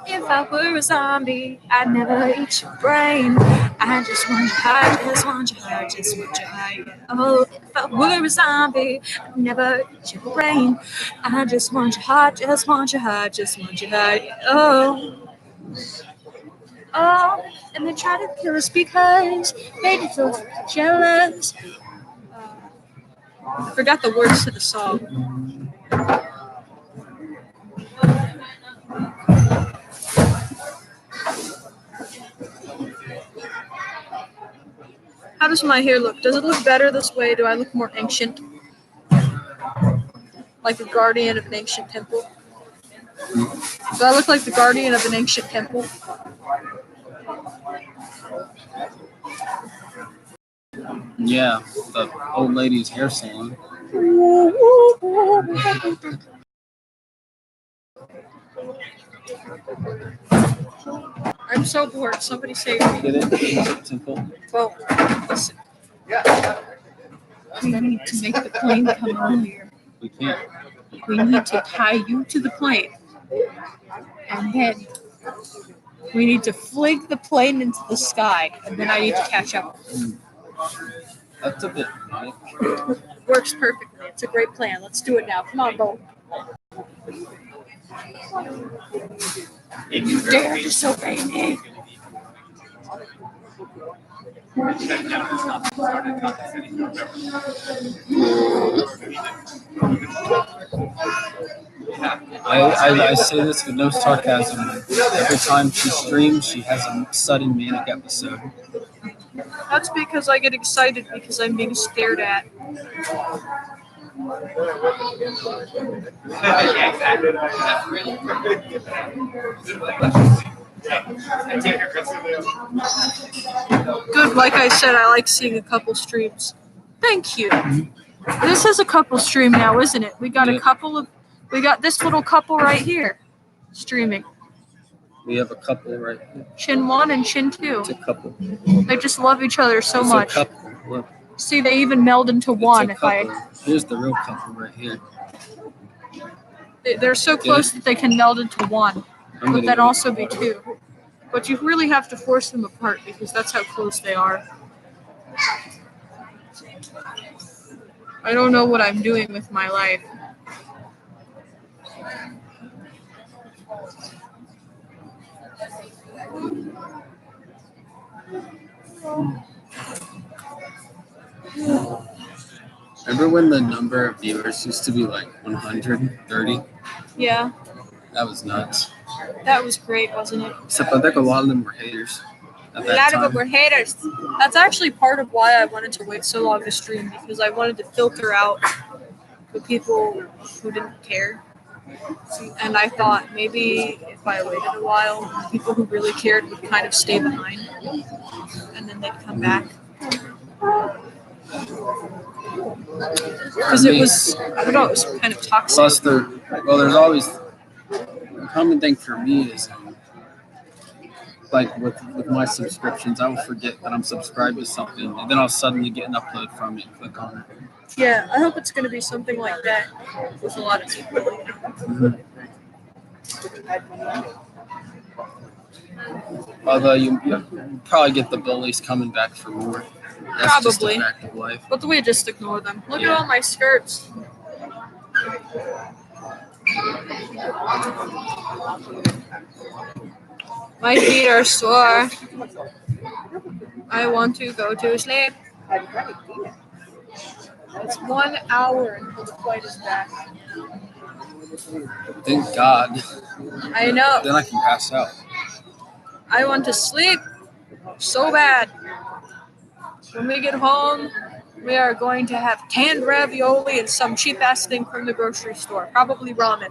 If I were a zombie, I'd never eat your brain. I just want your heart, just want your heart, just want your heart. Oh, if I were a zombie, I'd never eat your brain. I just want your heart, just want your heart, just want your heart. Oh, oh, and they try to kill us because they feel jealous. I forgot the words to the song. How does my hair look? Does it look better this way? Do I look more ancient? Like the guardian of an ancient temple? Do I look like the guardian of an ancient temple? Yeah, the old lady's hair salon. I'm so bored. Somebody save me. Get it? Ancient temple. Well, listen. We need to make the plane come earlier. We can't. We need to tie you to the plane. And then we need to fling the plane into the sky. And then I need to catch up. That's a bit funny. Works perfectly. It's a great plan. Let's do it now. Come on, Bo. If you dare disobey me. I say this with no sarcasm. Every time she streams, she has a sudden manic episode. That's because I get excited because I'm being stared at. Good, like I said, I like seeing a couple streams. Thank you. This is a couple stream now, isn't it? We got this little couple right here streaming. We have a couple right here. Chin 1 and Chin 2. It's a couple. They just love each other so It's much. a couple. Look. See, they even meld into one. It's a couple. Here's the real couple right here. They're so close that they can meld into one. But then also be two. But you really have to force them apart because that's how close they are. I don't know what I'm doing with my life. Remember when the number of viewers used to be like 130? Yeah, That was nuts. that was great, wasn't it? Except I think a lot of them were haters at A that lot time. of them were haters. That's actually part of why I wanted to wait so long to stream because I wanted to filter out the people who didn't care. And I thought maybe if I waited a while, people who really cared would kind of stay behind, and then they'd come back. Because it was, I don't know, it was kind of toxic. Plus, there's always the common thing for me is like with my subscriptions, I will forget that I'm subscribed to something, and then I'll suddenly get an upload from it and click on it. Yeah, I hope it's going to be something like that with a lot of people. Mm-hmm. Although you probably get the bullies coming back for more. That's just a Probably. fact of life. But we just ignore them. Look at Yeah. all my skirts. My feet are sore. I want to go to sleep. It's 1 hour until the flight is back. Thank God. I know. Then I can pass out. I want to sleep so bad. When we get home, we are going to have canned ravioli and some cheap-ass thing from the grocery store. Probably ramen.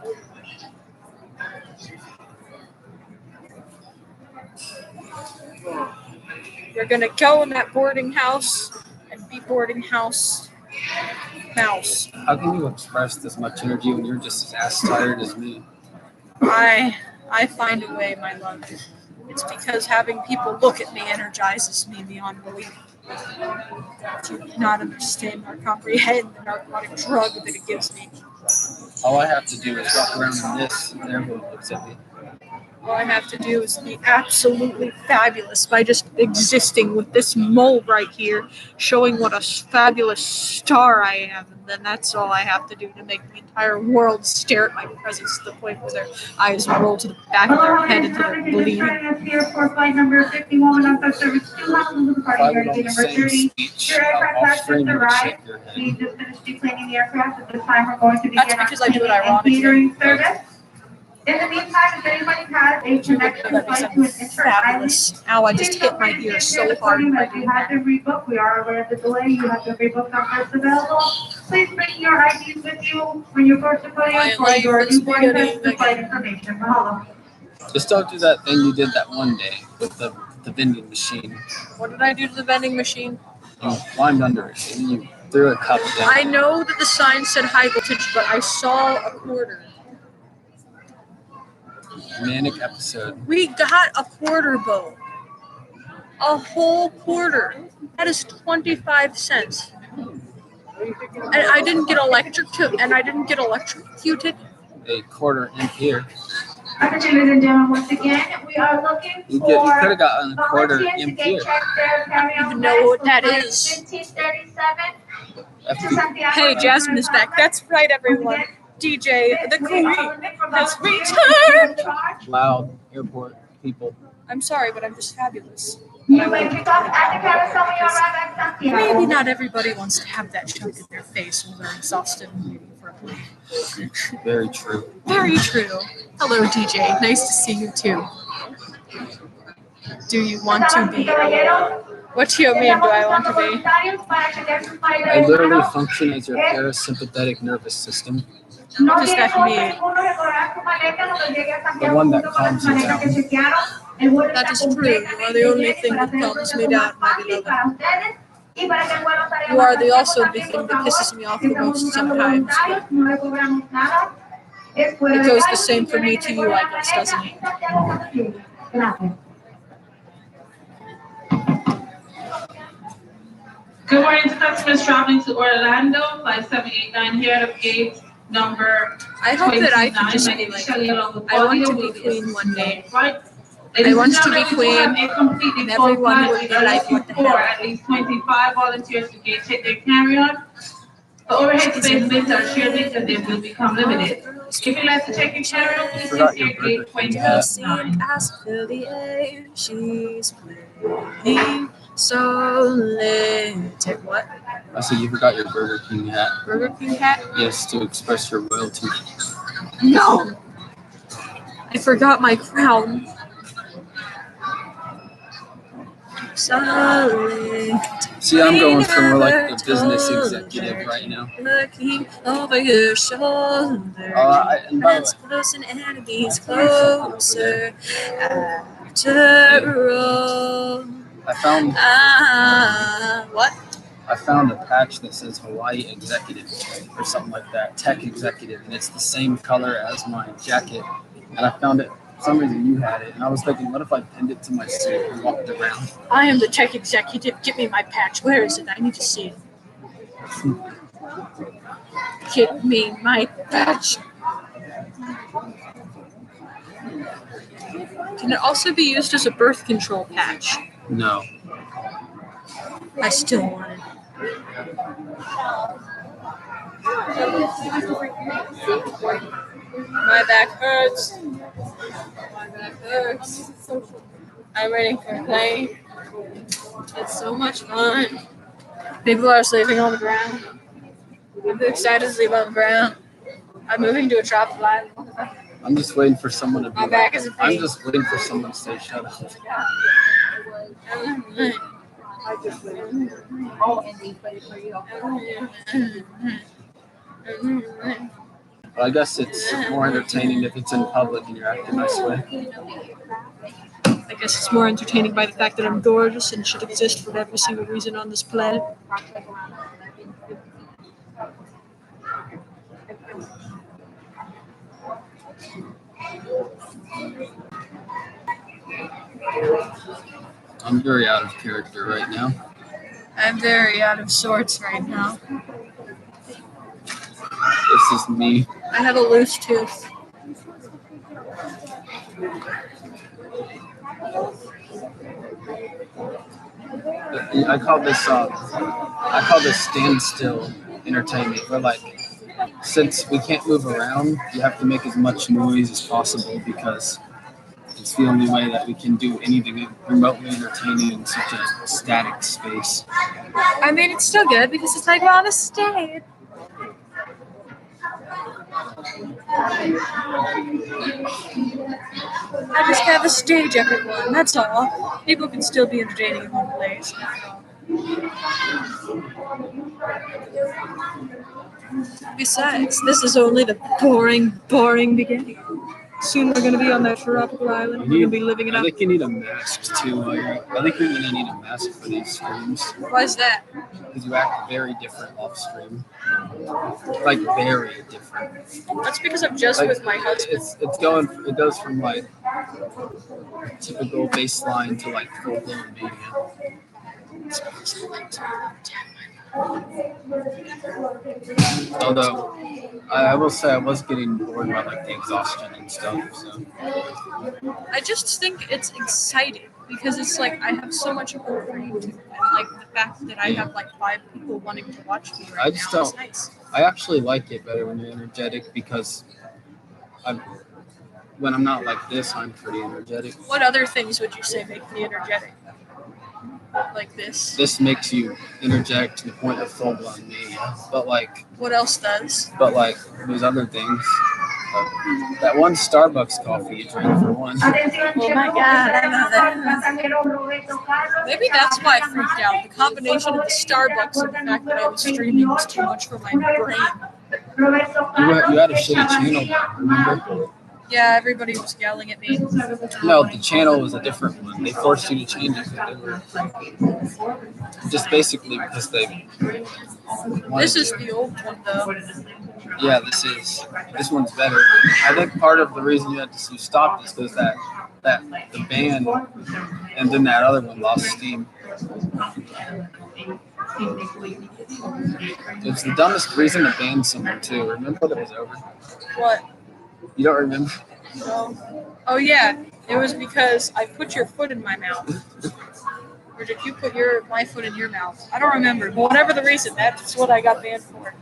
We're going to go in that boarding house and be boarding house mouse. How can you express this much energy when you're just as ass tired as me? I find a way, my love. It's because having people look at me energizes me beyond belief. Do you not understand or comprehend the narcotic drug that it gives me? All I have to do is walk around in this, and everyone looks at me. All I have to do is be absolutely fabulous by just existing with this mole right here, showing what a fabulous star I am, and then that's all I have to do to make the entire world stare at my presence to the point where their eyes roll to the back of their head into their bleeding. For flight number 51 on flight service 2, If I would on the same speech, off screen, you would shake your We head. just finished deplaning the aircraft. At this time, we're going to begin That's our because I do it cleaning and ironically. catering service. In the meantime, if anybody has a connection That flight makes to an them fabulous. Ow, I just please hit feel my free to ear get so here hard according by that you doing have that. to rebook. We are aware of the delay. You have to rebook our first available. Please bring your IDs with you when you approach the podium My for life your is new boarding pass beginning and flight again. information. Mahalo. Just don't do that thing you did that one day with the vending machine. What did I do to the vending machine? You climbed under it and you threw a cup down. I know that the sign said high voltage, but I saw a quarter. Manic episode. We got a quarter bowl. A whole quarter. That is 25 cents. And I didn't get electrocuted. A quarter in here. Okay, ladies and gentlemen, once again, we are looking You for could have gotten a quarter volunteers to in get here. checked their carry-on even know what that bags is. for flight 1537 to FP. Santiago. Hey, Jasmine is back. That's right, everyone. DJ, the queen, has returned. Loud airport people. I'm sorry, but I'm just fabulous. You may pick up at the carousel when you arrive at Santiago. Maybe not everybody wants to have that shoved in their face when they're exhausted and waiting for a plane. Very true. Very true. Hello, DJ. Nice to see you too. Do you want to be? What do you mean, do I want to be? I literally function as your parasympathetic nervous system. What does that mean? The one that calms you down. That is true. You are the only thing that calms me down, my beloved. You are also the thing that pisses me off the most sometimes. It goes the same for me to you, I guess, doesn't it? Good morning to customers traveling to Orlando, flight 789 here at gate number I hope that I can just be like, I want to be queen one day. I want to be queen, and everyone will be like, what the hell? At least 25 volunteers to gate check their carry-on. The overhead space bins are shared bins and they will become limited. If you'd like to check your carry-on, please Forgot use your your Burger gate King hat. 29. As fill the air, she's playing so lit. What? I said you forgot your Burger King hat. Burger King hat? Yes, to express your royalty. No! I forgot my crown. Solid. See, I'm going for more like never a business told executive her, right now. looking over your shoulder. And by the Let's close and enemies something over closer. After all. What? I found a patch that says Hawaii Executive or something like that, Tech Executive, and it's the same color as my jacket. And I found it, for some reason you had it, and I was thinking, what if I pinned it to my suit and walked around? I am the tech executive. Give me my patch. Where is it? I need to see it. Give me my patch. Can it also be used as a birth control patch? No. I still want it. My back hurts. My back hurts. I'm waiting for a plane. It's so much fun. People are sleeping on the ground. I'm excited to sleep on the ground. I'm moving to a tropical island. I'm just waiting for someone to be My back is a I'm pain. just waiting for someone to say shut up. But I guess it's more entertaining if it's in public and you're acting nice way. I guess it's more entertaining by the fact that I'm gorgeous and should exist for every single reason on this planet. I'm very out of character right now. I'm very out of sorts right now. This is me. I have a loose tooth. I call this standstill entertainment. Where like, since we can't move around, you have to make as much noise as possible because it's the only way that we can do anything remotely entertaining in such a static space. I mean, it's still good because it's like we're on a stage. I just have a stage, everyone. That's all. People can still be entertaining in one place. Besides, this is only the boring beginning. Soon we're going to be on that tropical island. We're going to be living it I up. think you need a mask too. I think you're gonna need a mask for these streams Why is that? because you act very different off stream. Like very different. That's because I'm just Like, with my husband. It goes from like typical baseline to like full blown mania. Although I will say I was getting bored by like the exhaustion and stuff. So I just think it's exciting because it's like I have so much overeating, and like the fact that I have like 5 people wanting to watch me right now is nice. I actually like it better when you're energetic because when I'm not like this, I'm pretty energetic. What other things would you say make me energetic? Like this. This makes you energetic to the point of full blown mania. But like, What else does? but like those other things. That one Starbucks coffee you drank for one. Oh my god, I know that. Maybe that's why I freaked out. The combination of the Starbucks and the fact that I was streaming was too much for my brain. You had a shitty channel, remember? Yeah, everybody was yelling at me. No, the channel was a different one. They forced you to change it because they were just basically because they. This is the old one though. Yeah, this one's better. I think part of the reason you stopped is because that the band and then that other one lost steam. It's the dumbest reason to ban someone too. Remember when it was over? What? You don't remember? No. Oh yeah, it was because I put your foot in my mouth. Or did you put my foot in your mouth? I don't remember. But whatever the reason, that's what I got banned for.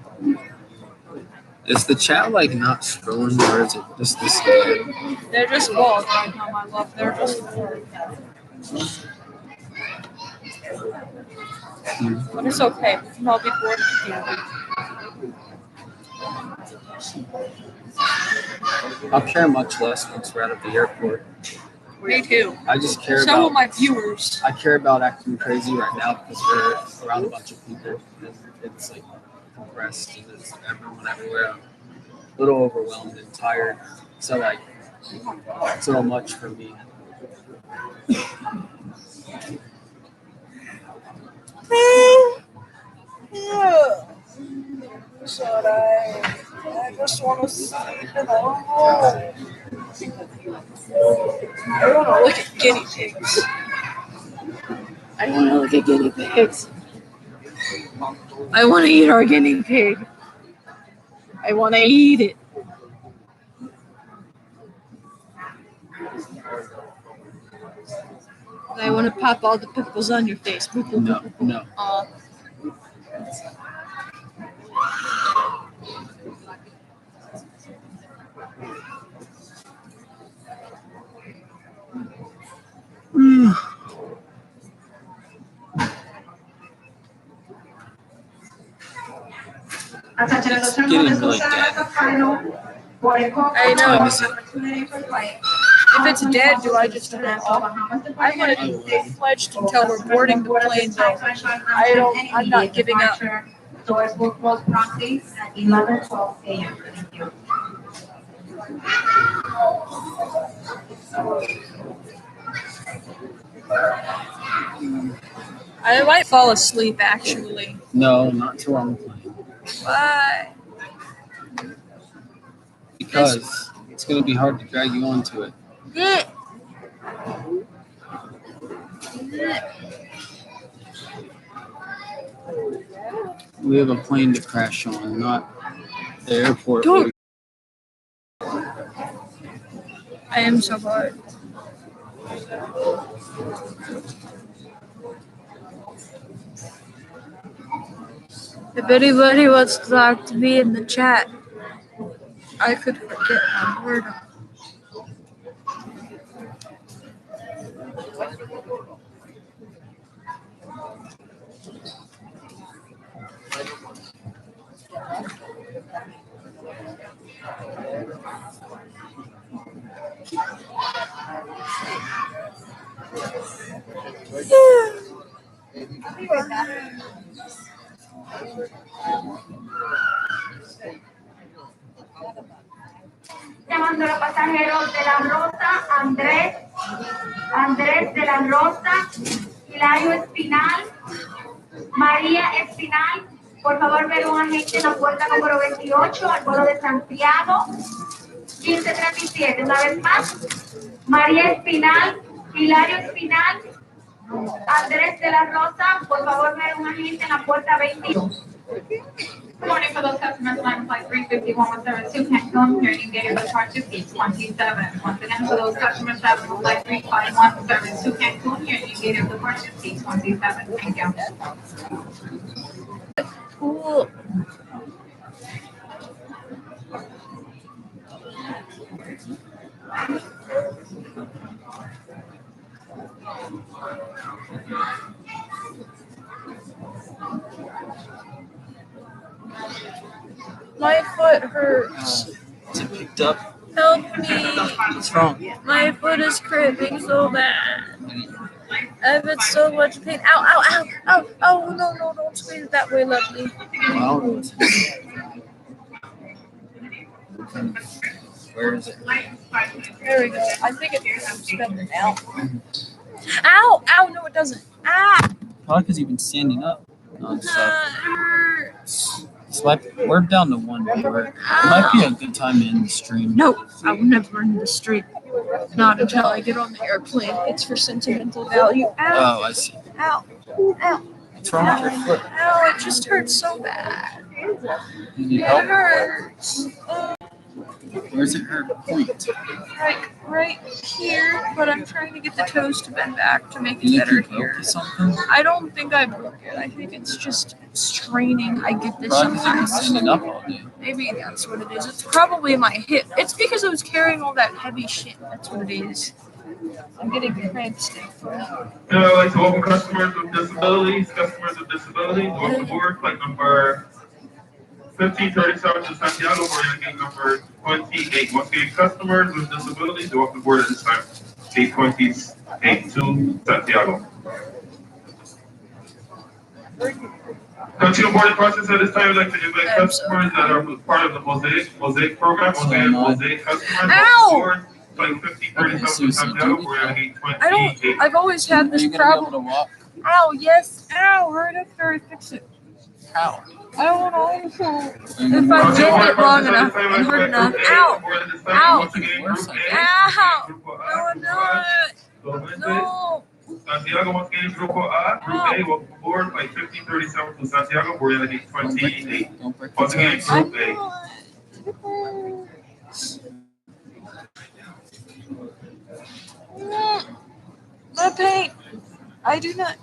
Is the chat like not scrolling or is it just this guy? They're just bald right now, my love. They're just bald. But it's okay. We can all be bored together. I'll care much less once we're out of the airport. Me too. I just care So will about my viewers. I care about acting crazy right now because we're around a bunch of people and it's like compressed and there's everyone everywhere. I'm a little overwhelmed and tired. So like it's a little much for me. Yeah. So I just want to sleep and I don't know. I want to look at guinea pigs. I want to look at guinea pigs. I want to eat our guinea pig. I want to eat it. And I want to pop all the pimples on your face. No. It's getting really dead. I know. If it's dead, do I just turn it off? I'm going to be pledged until we're boarding the plane, though. I'm not giving up. Doors will close promptly at 11:12 a.m. Thank you. I might fall asleep, actually. No, not till on the plane. Why? Because it's gonna be hard to drag you onto it. We have a plane to crash on, not the airport. Dude. I am so bored. If anybody wants to talk to me in the chat, I could forget my boredom. Llamando a los pasajeros de la Rosa, Andrés de la Rosa, Hilario Espinal, María Espinal. Por favor, ver un agente en la puerta número 28, al vuelo de Santiago, 1537. Una vez más, María Espinal, Hilario Espinal, Andrés de la Rosa. Por favor, ver un agente en la puerta 22. Good morning for those customers flying flight 351 with service to Cancun. Here you get your departure seat 27. Once again, for those customers traveling with flight 351 with service to Cancun, here you get your departure seat 27. Thank you. Cool. My foot hurts. Is it picked up? Help me. What's wrong? My foot is cramping so bad. I'm in so much pain. Ow, ow, ow, ow. Oh, no, don't squeeze it that way, lovely. Well, where is it? There we go. I think it's better now. Ow, no, it doesn't. Ah, Probably because you've been standing up that nonstop. hurts. We're down to one viewer. It might be a good time to end the stream. No, I will never end the stream. Not until I get on the airplane. It's for sentimental value. Ow, Oh, I see. ow. What's wrong with your foot? Ow, it just hurts so bad. You need It help? hurts. Where's it hurt? Point. Right here, but I'm trying to get the toes to bend back to make You it think better you broke here. or something? I don't think I broke it. I think it's just straining. I get this Probably because you've been sometimes. standing up all day. Maybe that's what it is. It's probably my hip. It's because I was carrying all that heavy shit. That's what it is. I'm getting cramps. I'd like to welcome customers with disabilities. Welcome aboard flight number 1537 to Santiago, boarding gate number 28. Once again, customers with disabilities, welcome aboard at this time. 828 to Santiago. Continue boarding process at this time. I'd like to invite customers that are part of the Mosaic program. Mosaic customers Ow! board flight 5037 to Santiago. We're at 828. I've always had this Are you gonna be able problem. to walk? Ow, yes. Ow, hurry up, hurry, fix it. How? I don't know. Are you If gonna I be bend able it long enough and hard enough. Ow! Ow! Ow! No, I'm not. No. Santiago, once again, Grupo A, Group A, welcome aboard, flight 1537 to Santiago, we're at 828. Don't break Once the again, toes. Group I'm A. not. My pain. I do not.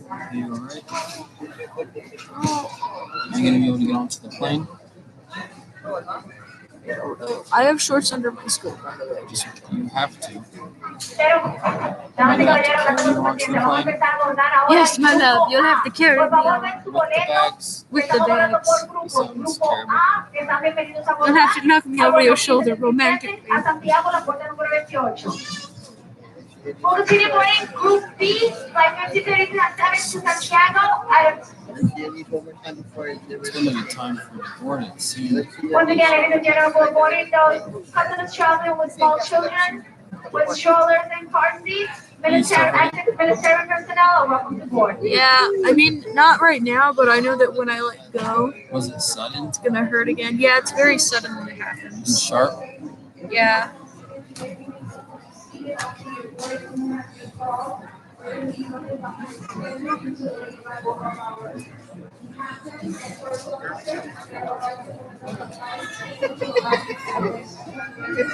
Are you alright? Are you gonna be able to get onto the plane? I have shorts under my skirt, by the way. Just You have to. yes, my love. You'll have to carry me With the bags. with the bags. It sounds terrible. You'll have to knock me over your shoulder romantically. Continue boarding Group B, flight 5037 to Santiago. It's gonna be time for the boarding soon. Once again, ladies and gentlemen, we're boarding those customers traveling with small children, with strollers and car seats. Active military personnel are welcome to board. Yeah, I mean, not right now, but I know that when I let go, Was it sudden it's gonna hurt again. Yeah, it's very sudden when it and happens. sharp? Yeah.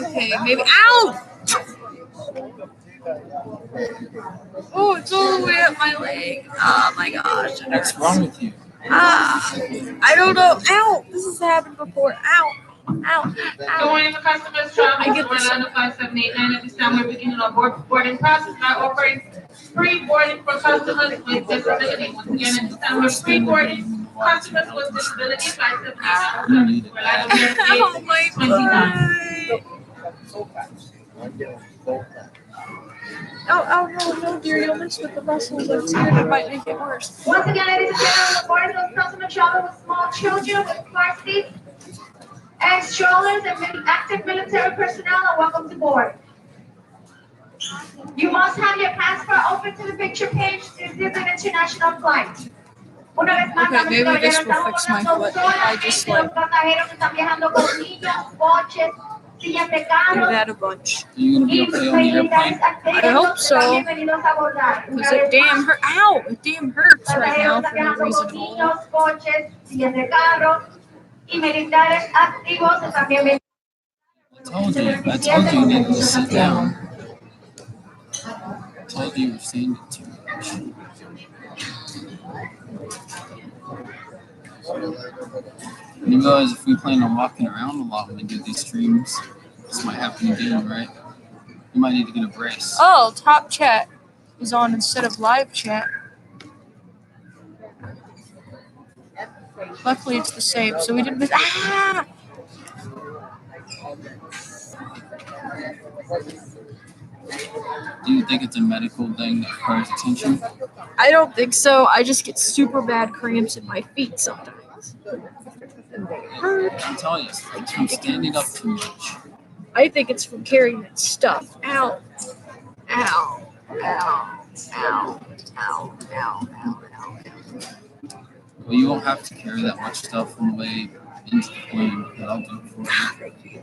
Okay, maybe. Ow! Oh, it's all the way up my leg. Oh my gosh. What's wrong with you? I don't know. Ow! This has happened before. Ow! Ow! Good Ow! morning, customers traveling to Orlando 5789. At this time, we're beginning our boarding process by offering free boarding for customers with disabilities. Once again, at this time, we're free boarding customers with disabilities by 789 to Orlando Ow, my 5829. butt. Oh, no, dear. You'll mess with the muscles that's here. That might make it worse. Once again, ladies and gentlemen, we're boarding those customers traveling with small children, with car seats and strollers, and active military personnel are welcome to board. You must have your passport open to the picture page. This is an international flight. Una vez más, Okay, maybe this will fix my foot if I just like los pasajeros que están viajando con niños, coches, sillas de do carro that a bunch. Are you gonna be y okay on the airplane? militares activos I hope so. están bienvenidos a abordar. Una Cause it vez damn más, hurt. Ow! It damn hurts right now pasajeros que for no están viajando reason con at all. niños, coches, sillas de carro y militares activos están bienvenidos. I told you needed to sit down. I told you were saying it too much. And you realize if we plan on walking around a lot when we do these streams, this might happen again, right? You might need to get a brace. Oh, top chat is on instead of live chat. Luckily, it's the same, so we didn't miss. Ah! Do you think it's a medical thing that requires attention? I don't think so. I just get super bad cramps in my feet sometimes. I'm telling you, it's from standing up too much. I think it's from carrying that stuff. Ow. Ow. Ow. Ow. Ow. Ow. Ow. Ow. Well, you won't have to carry that much stuff on the way into the plane, but I'll do it for you.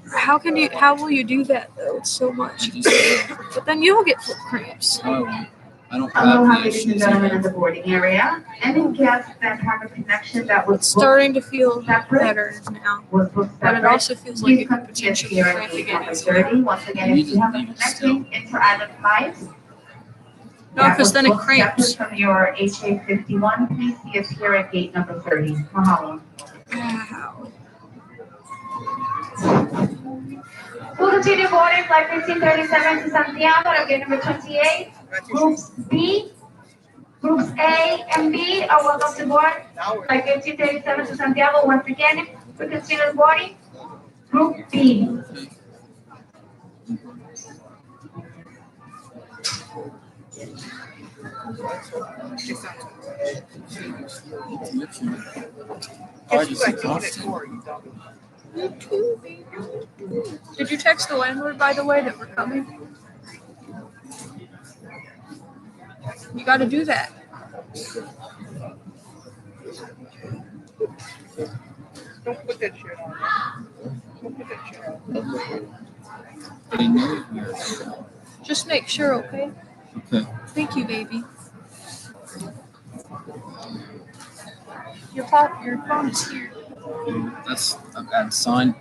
How will you do that though? It's so much. I just But then you'll get foot cramps. no, I won't. I don't Aloha, have the ladies and issues gentlemen in either. the boarding area. Any guests that have a connection that was It's starting to feel better now. was booked But it separate, also feels like please it could come to potentially here cramp at gate again. number 30. Once again, if you have a connecting inter-island flights, No, because then it that was booked cramps. separate from your HA51, please see us here at gate number 30. Mahalo. Ow. We'll continue boarding flight 1537 to Santiago at gate number 28. Groups B, Groups A and B are welcome to board. Flight 1537 to Santiago. Once again, we continue boarding. Group B. I just exhausted. Did you text the landlord, by the way, that we're coming? You got to do that. Don't put that shit on. Don't put that shit on. They know we are. Just make sure, okay? Okay. Thank you, baby. Your phone is here. That's a bad sign.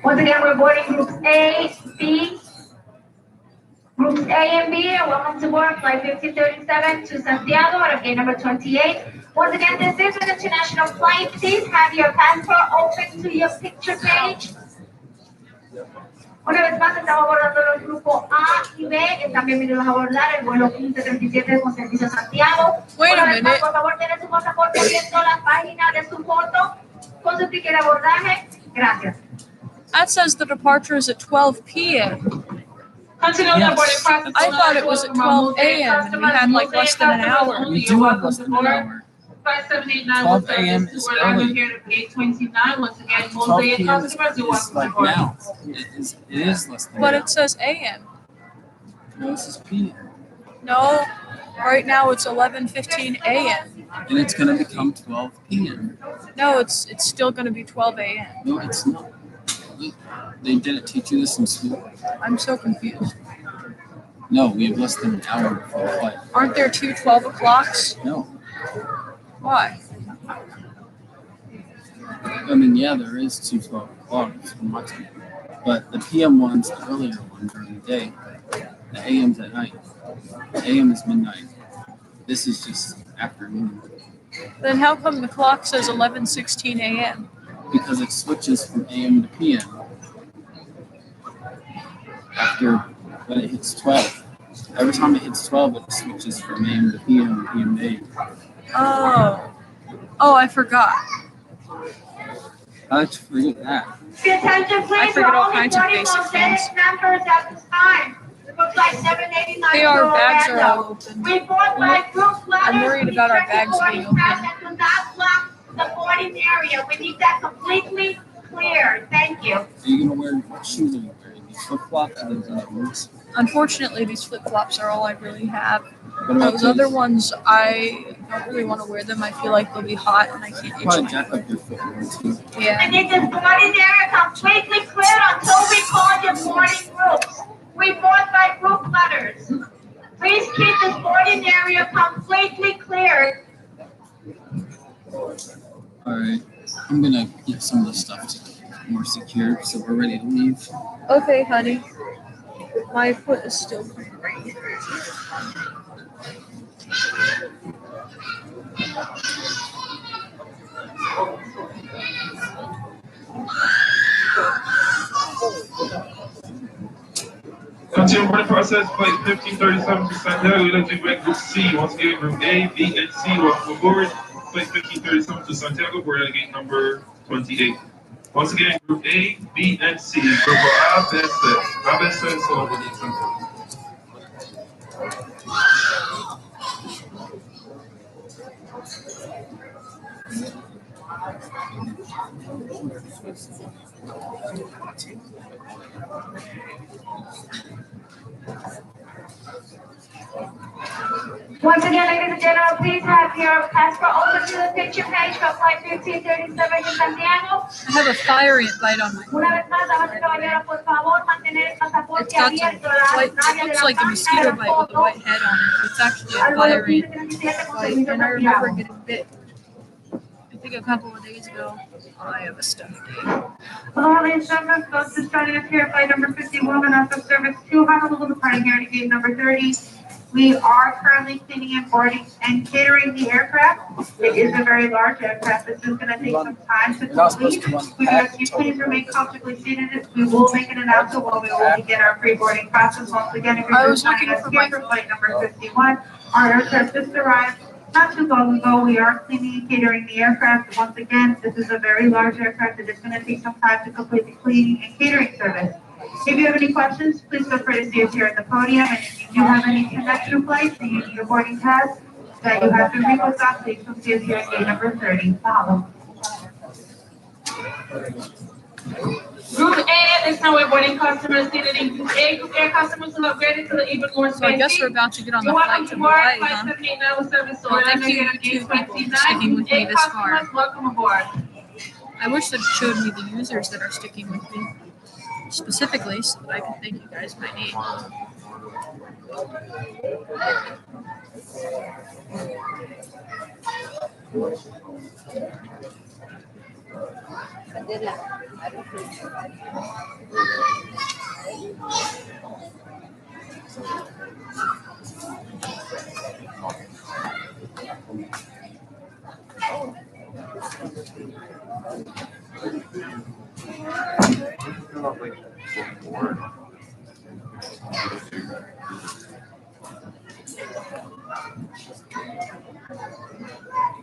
Once again, we're boarding groups A, B. Groups A and B are welcome to board flight 1537 to Santiago out of gate number 28. Once again, this is an international flight. Please have your passport open to your picture page. Una vez más, estamos abordando los grupos A y B. Están bienvenidos a abordar el vuelo 1537 con servicio a Santiago. Wait a Una vez más, minute. por favor, tienen su pasaporte abierto, la página de su foto con su ticket de abordaje. Gracias. That says the departure is at 12 p.m. Continue the boarding process. I thought it was at 12 a.m. and we had like less than an hour. We do have less than an hour. 5789 12 a.m. is early. Here to gate 29. Once again, 12 Mosaic p.m. customers who is welcome like to board. now. It is less than But an it says a.m. hour. No, this is p.m. No, right now it's 11:15 a.m. And it's going to become 12 p.m. No, it's still going to be 12 a.m. No, it's not. They didn't teach you this in school. I'm so confused. No, we have less than an hour before the flight. Aren't there two 12 o'clocks? No. Why? I mean, yeah, there is two 12 o'clocks from my time. But the PM one's the earlier one during the day. The AM's at night. The AM is midnight. This is just afternoon. Then how come the clock says 11:16 a.m.? Because it switches from AM to PM. After when it hits 12. Every time it hits 12, it switches from AM to PM, PM to AM. Oh, I forgot. How'd you forget that? Attention, please. I forget all We're only kinds of boarding basic Mosaic things. members at this time. It looks like 789 Hey, to our bags are Orlando. all open. We board by group letters. I'm worried about our bags being open. And do not block the boarding area. We need that completely clear. Thank you. Are you gonna wear what shoes are you wearing? These flip flops or those other ones? Unfortunately, these flip-flops are all I really have. What about Those other these? ones, I don't really want to wear them. I feel like they'll be hot and I can't itch Probably my jack up your foot more too. Yeah. I need this boarding area completely cleared until we call your boarding groups. We board by group letters. Please keep this boarding area completely cleared. Alright, I'm gonna get some of the stuff more secure so we're ready to leave. Okay, honey. My foot is still cramping. Continue boarding process, flight 1537 to Santiago, we'd like to bring group C, once again, group A, B, and C, welcome aboard, flight 1537 to Santiago, board at gate number 28. Once again, group A, B, and C, group A, B, C, so Once again, ladies and gentlemen, please have your passport open to the picture page for flight 1537 to Santiago. I have a fire ant bite on my Una foot. vez más, damas y caballeros, por favor, mantener el It's pasaporte got some abierto. La white, raya it de looks la like a página mosquito de bite with a foto white head on it. It's actually a al vuelo fire ant 1537 con bite, servicio and I remember Santiago. getting bit. I think a couple of days ago. I have a stuffed ant. Hello, ladies and gentlemen, folks, just starting up here, flight number 51 and after service 2, Honolulu, departing here to gate number 30. We are currently cleaning and boarding and catering the aircraft. It is a very large aircraft. This is gonna take some time to complete. We ask you please remain comfortably seated. We will make an announcement when we will begin our pre-boarding process. Once again, if you're just joining us here for flight number 51, our aircraft just arrived not too long ago. We are cleaning and catering the aircraft. Once again, this is a very large aircraft. It is gonna take some time to complete the cleaning and catering service. If you have any questions, please feel free to see us here at the podium. And if you do have any connection flights or you need your boarding pass that you have to read with us, please come see us here at gate number 30. Follow. Group A is now we're boarding customers seated in Group A. Group A customers who have upgraded to the even more So I guess space. we're about to get on the You're welcome flight to to board. Hawaii, Flight huh? 789 with service to Well, thank Orlando you here at to gate people for 29. sticking with me Group A this far. customers, welcome aboard. I wish that it showed me the users that are sticking with me specifically so that I can thank you guys by name.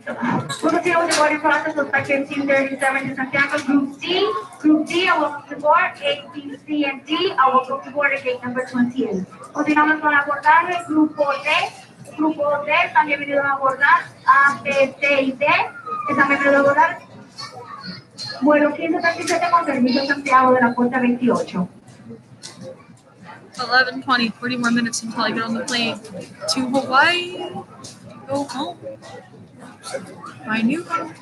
We'll continue with the boarding process with flight 1537 to Santiago. Group D. Group D, I welcome to board. A, B, C, and D, I welcome to board at gate number 28. Continuamos con el abordaje. Grupo D. Grupo D, están bienvenidos a abordar. A, B, C y D, están bienvenidos a abordar. Vuelo 1537 con servicio a Santiago de la puerta 28. 11:20, 40 more minutes until I get on the plane to Hawaii. Go home. My new home.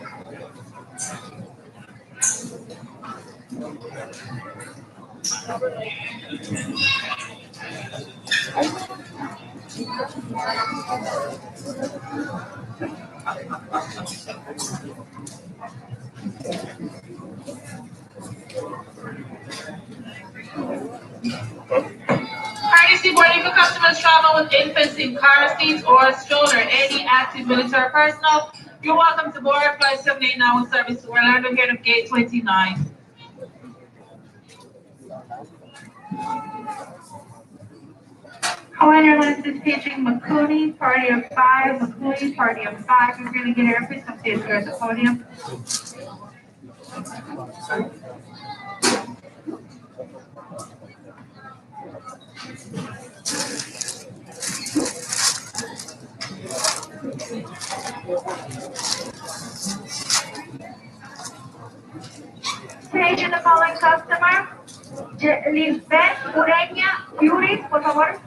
Courtesy boarding for customers travel with infants in car seats or stroller. Any active military personnel, you're welcome to board. Flight 789 with service to Orlando here at gate 29. Hawaiian Airlines is pitching Makuni, party of 5. Makuni, party of 5. We're going to get here. Please come see us here at the podium. Attention the following customer. Lisbeth Ureña Yuri, por favor.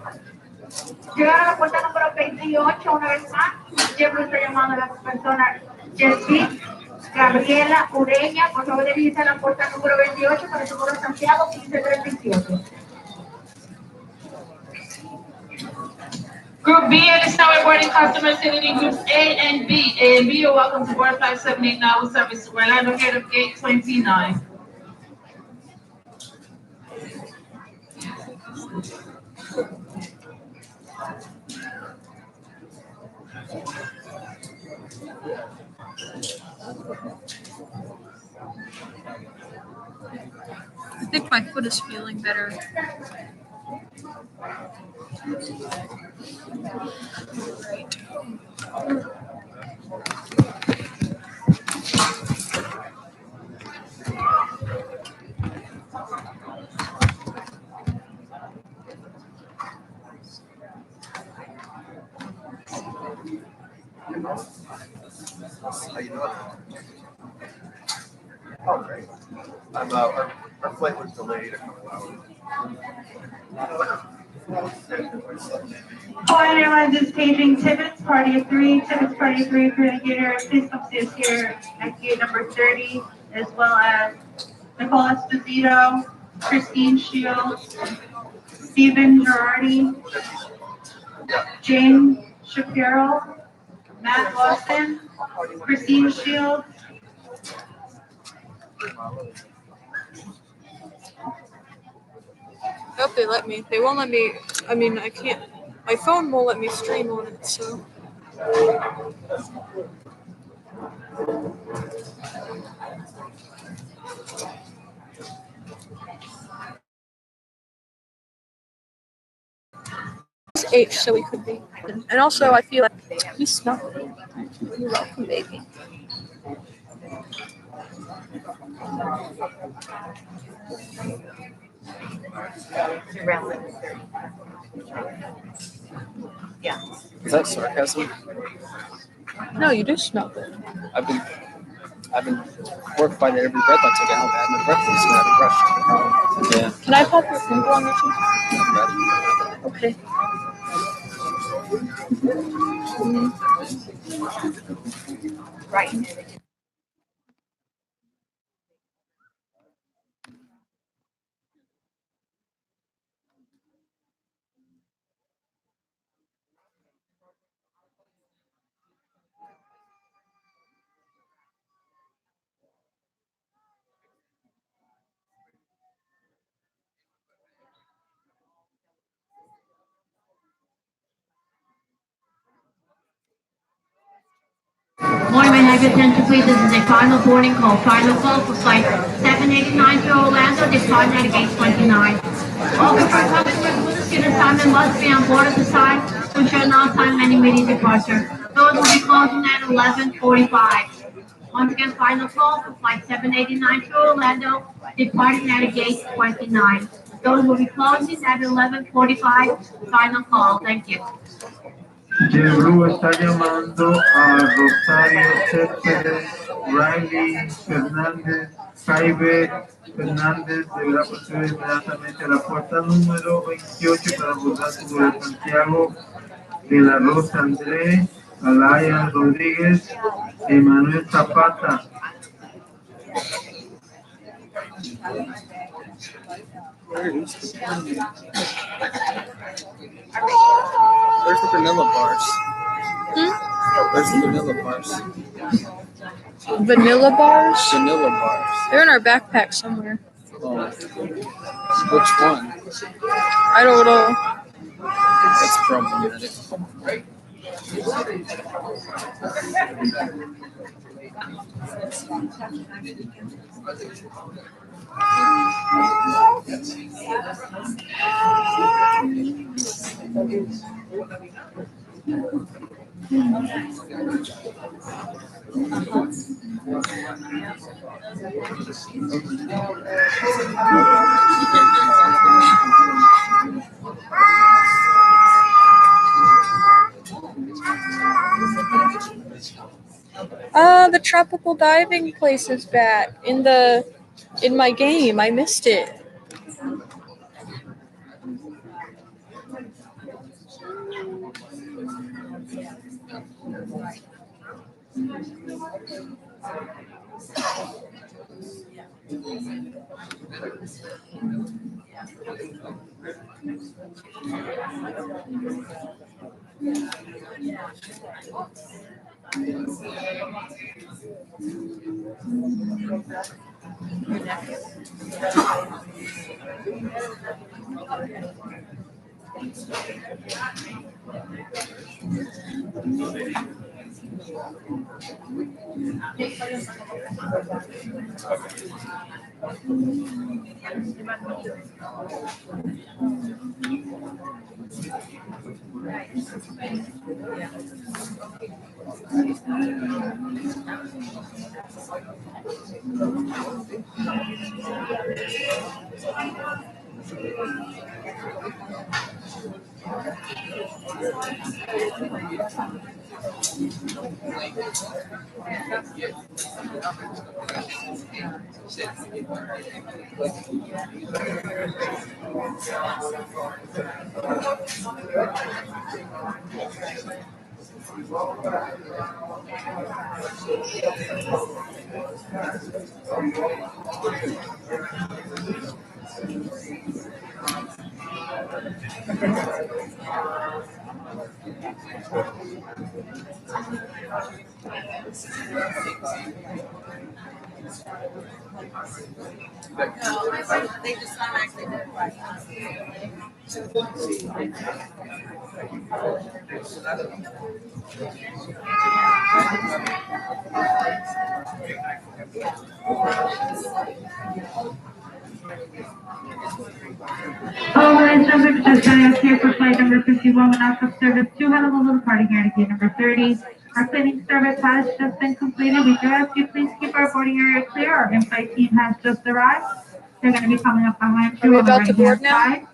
Llegar a la puerta número 28 una vez más. Siempre estoy llamando a la persona Jessie Gabriela Ureña. Por favor, dirigirse a la puerta número 28 para el seguro Santiago 1537. Group B is now we're boarding customers sitting in groups A and B. A and B, you're welcome to board. Flight 789 with service to Orlando here at gate 29. I think my foot is feeling better. Right. How you doing? Oh, great. Our flight was delayed a couple hours. Hawaiian Airlines is paging Tibbetts, party of 3. Tibbetts, party of 3, for the gator. Please come see us here at gate number 30, as well as Nicole Esposito, Christine Shields, Stephen Girardi, Jane Shapiro, Matt Lawson, Christine Shields. I hope they let me. They won't let me. I mean, I can't. My phone won't let me stream on it, so. It's H, so we could be. And also, I feel like you smell it. You're welcome, baby. Is that sarcasm? No, you do smell good. I've been horrified at every breath I take out. How bad my breath is when I haven't brushed. Yeah. Can I pop your finger on your teeth? Okay. Right. Morning, may I have your attention, please? This is a final boarding call. Final call for flight 789 to Orlando, departing at gate 29. All confirmed customers with the student assignment must be on board at the time to ensure an on-time and immediate departure. Doors will be closing at 11:45. Once again, final call for flight 789 to Orlando, departing at gate 29. Doors will be closing at 11:45. Final call. Thank you. JetBlue está llamando a Rosario Céspedes, Riley Fernández, Jaime Fernández. Deberá proceder inmediatamente a la puerta número 28 para abordar su vuelo a Santiago de la Rosa Andrés, Alaya Rodríguez, Emanuel Zapata. Where's the vanilla bars? Where's the vanilla bars? Vanilla bars? Vanilla bars. They're in our backpack somewhere. Oh. Which one? I don't know. That's problematic. The tropical diving place is back in my game. I missed it. All lines number just signing up here for flight number 51 with out of service 2 Honolulu departing here to gate number 30. Our cleaning service has just been completed. We do ask you please keep our boarding area clear. Our in-flight team has just arrived. They're going to be coming up behind Are you we on the about to board right-hand now? side.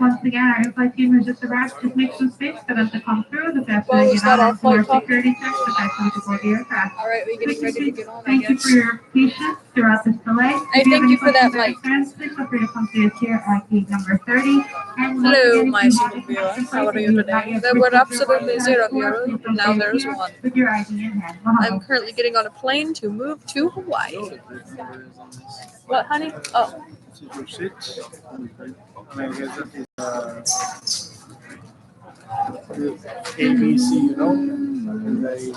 Once again, our in-flight team has just arrived. Just make some space for them to come through. The faster Well, they is get that on all and through our flight talk? security checks, the faster we can board the aircraft. All right, we're getting ready to get on, I Thank you for guess. your patience throughout this delay. Hey, thank you for that light. Please feel free to come to us here at gate number 30. And once Hello, again, if my you super have a viewer. connection How plate are and you you have not today? yet There were received your absolutely boarding zero pass for us, viewers, please but feel now free to there's here one. with your ID in hand. I'm currently getting on a plane to move to Hawaii. What, honey? Oh. 226. ABC, you know? And they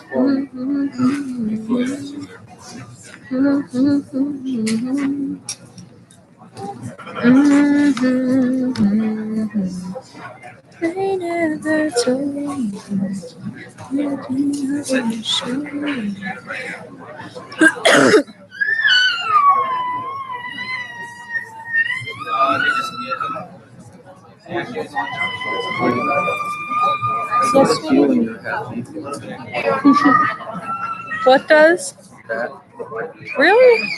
They never told me Yes, when you're happy. What does? That. Really?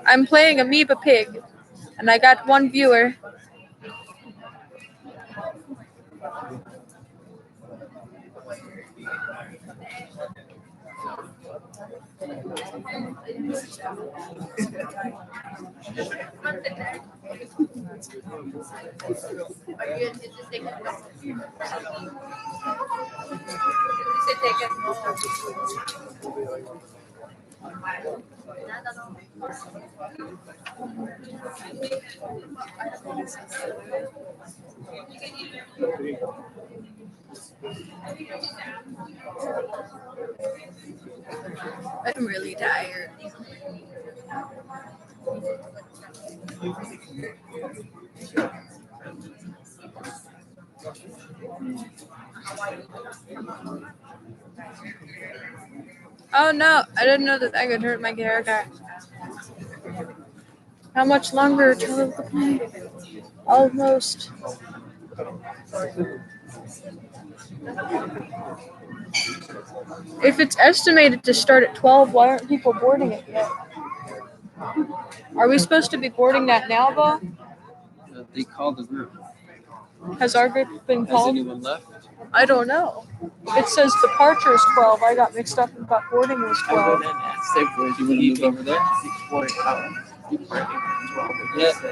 I'm playing Amoeba Pig, and I got one viewer. I'm really tired. Oh no, I didn't know that I could hurt my character. How much longer till the plane? Almost. If it's estimated to start at 12, why aren't people boarding it yet? Are we supposed to be boarding that now, Bo? They called the group. Has our group been Has called? anyone left? I don't know. It says departure is 12. I got mixed up and thought boarding was 12. You want to move over there?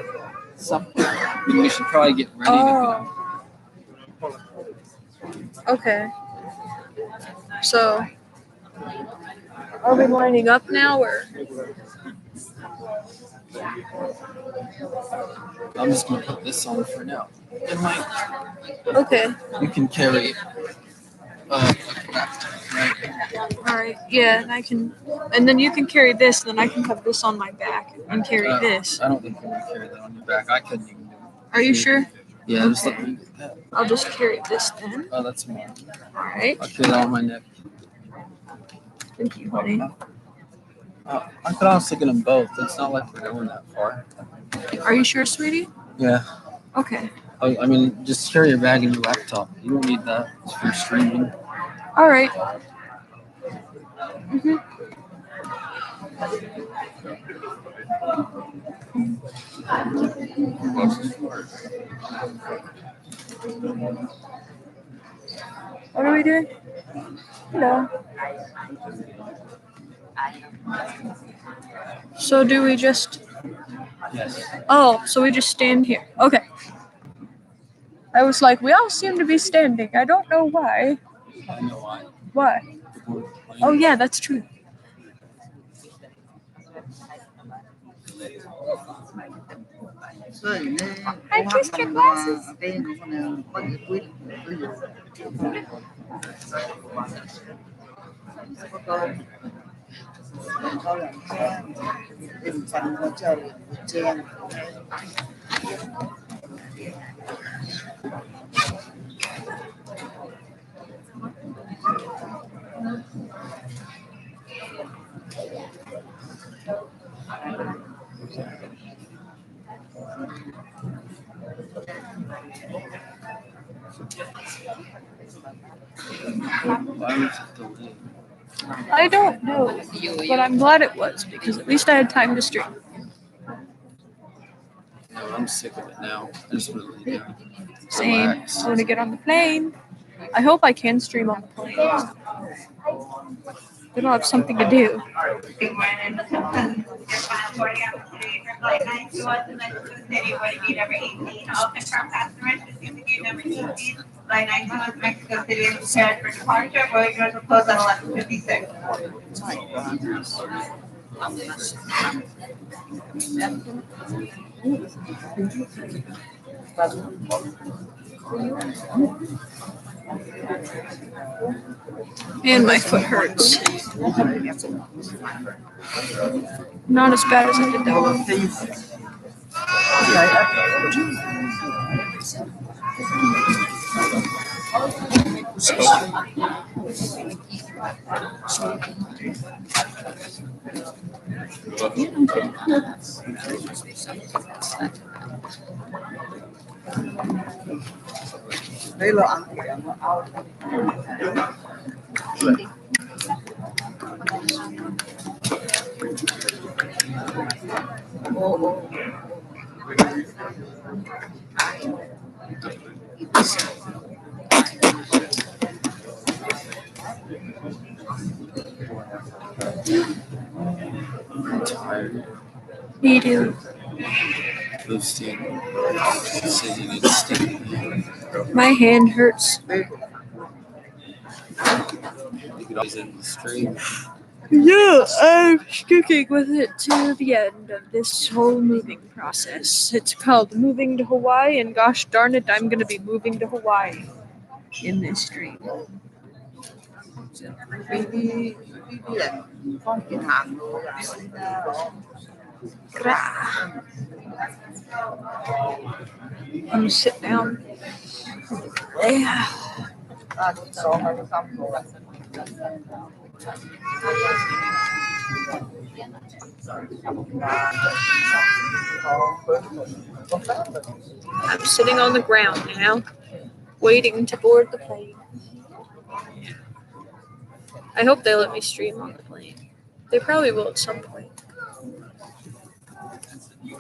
Yeah. We should probably get ready to Oh. Okay. So, are we lining up now, or? I'm just going to put this on for now. It might. Okay. You can carry a laptop, right? All right. Yeah, and I can, and then you can carry this, and then I can have this on my back and carry this. I don't think you want to carry that on your back. I couldn't even do it. Are you sure? Yeah, just let me get that. I'll just carry this then. Oh, that's more. All right. I'll carry that on my neck. Thank you, honey. I could also get them both. It's not like we're going that far. Are you sure, sweetie? Yeah. Okay. I mean, just carry your bag and your laptop. You don't need that. It's for streaming. All right. Mhm. What are we doing? Hello. So do we just? Yes. Oh, so we just stand here. Okay. I was like, we all seem to be standing. I don't know why. I know why. Why? Oh yeah, that's true. I kissed your glasses. Why was it delayed? I don't know, but I'm glad it was because at least I had time to stream. No, I'm sick of it now. I just want to lay down. Same. Relax. I want to get on the plane. I hope I can stream on the plane. Then I'll have something to do. Flight 91 Mexico City is prepared for departure. Boarding doors will close at 11:56. And my foot hurts. Not as bad as I did that one. I'm tired. Me too. Boosting. Said you need to stay. My hand hurts. You could always end the stream. Yeah, I'm sticking with it to the end of this whole moving process. It's called moving to Hawaii, and gosh darn it, I'm going to be moving to Hawaii in this stream. I'm going to sit down. Yeah. I'm sitting on the ground now, waiting to board the plane. I hope they let me stream on the plane. They probably will at some point.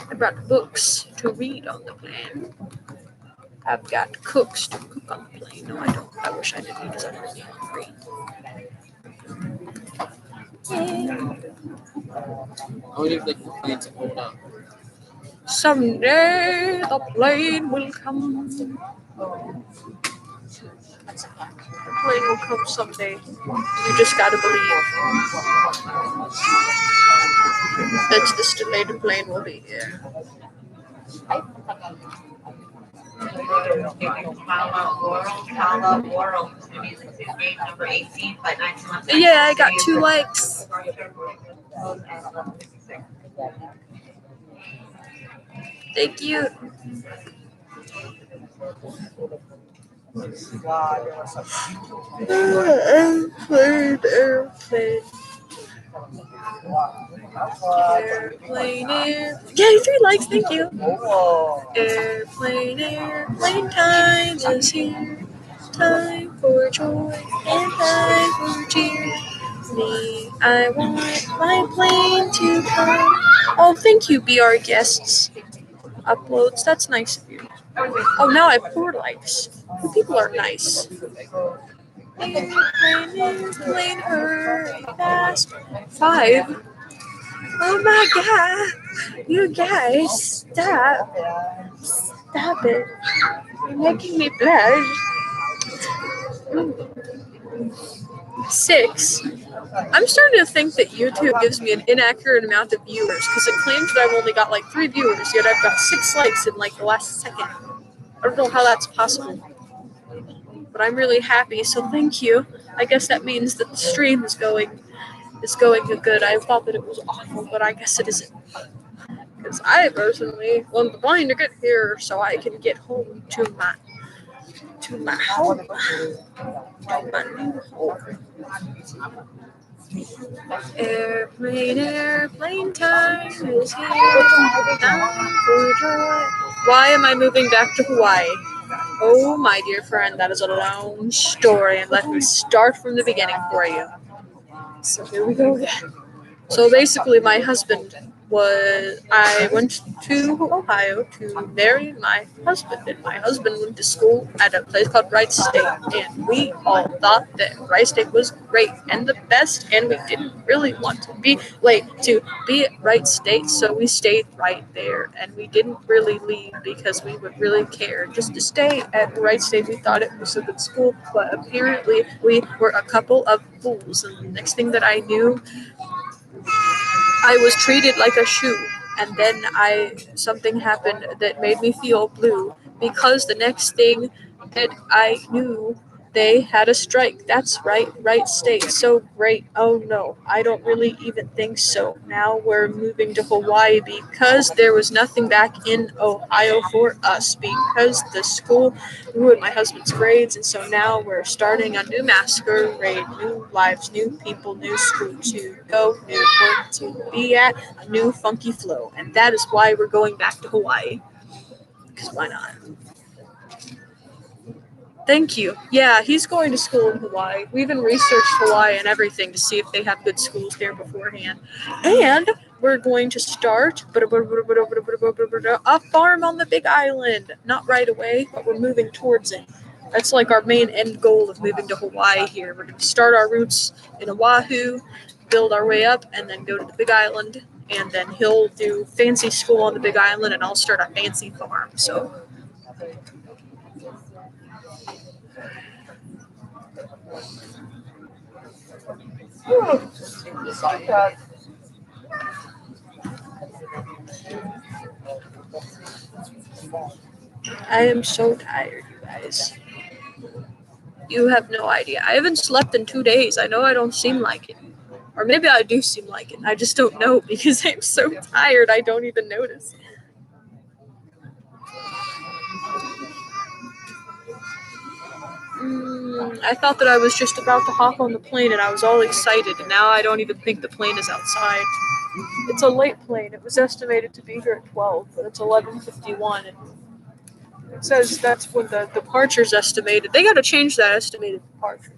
I brought books to read on the plane. I've got cooks to cook on the plane. No, I don't. I wish I did because I'm really hungry. I wonder if they can play to hold up. Someday the plane will come. The plane will come someday. You just gotta believe. That's this delayed the plane will be here. Yeah, I got 2 likes. Thank you. Airplane, airplane. Airplane, airplane. Yay, 3 likes, thank you. Airplane, airplane, time is here. Time for joy and time for cheer. Me, I want my plane to come. Oh, thank you, BR guests. Uploads, that's nice of you. Oh, now I have 4 likes. You people are nice. Airplane, airplane, hurry fast. 5. Oh my god. You guys, stop. Stop it. You're making me blush. 6. I'm starting to think that YouTube gives me an inaccurate amount of viewers because it claims that I've only got like 3 viewers, yet I've got 6 likes in like the last second. I don't know how that's possible, but I'm really happy, so thank you. I guess that means that the stream is going good. I thought that it was awful, but I guess it isn't. Because I personally want the plane to get here so I can get home to my home. To my new home. Airplane time is here. Time for joy. Why am I moving back to Hawaii? Oh, my dear friend, that is a long story, and let me start from the beginning for you. So here we go again. So basically, my husband I went to Ohio to marry my husband, and my husband went to school at a place called Wright State, and we all thought that Wright State was great and the best, and we didn't really want to be at Wright State, so we stayed right there, and we didn't really leave because we would really care just to stay at Wright State. We thought it was a good school, but apparently we were a couple of fools, and the next thing that I knew, I was treated like a shoe, and then something happened that made me feel blue because the next thing that I knew, they had a strike. That's right, Wright State. So great. Oh no, I don't really even think so. Now we're moving to Hawaii because there was nothing back in Ohio for us because the school ruined my husband's grades, and so now we're starting a new masquerade, new lives, new people, new school to go, new work to be at, a new funky flow, and that is why we're going back to Hawaii. Because why not? Thank you. Yeah, he's going to school in Hawaii. We even researched Hawaii and everything to see if they have good schools there beforehand. And we're going to start a farm on the Big Island. Not right away, but we're moving towards it. That's like our main end goal of moving to Hawaii here. We're going to start our roots in Oahu, build our way up, and then go to the Big Island. And then he'll do fancy school on the Big Island, and I'll start a fancy farm. So I am so tired, you guys. You have no idea. I haven't slept in 2 days. I know I don't seem like it. Or maybe I do seem like it. I just don't know because I'm so tired I don't even notice. I thought that I was just about to hop on the plane and I was all excited, and now I don't even think the plane is outside. It's a late plane. It was estimated to be here at 12, but it's 11:51, and it says that's when the departure's estimated. They gotta change that estimated departure.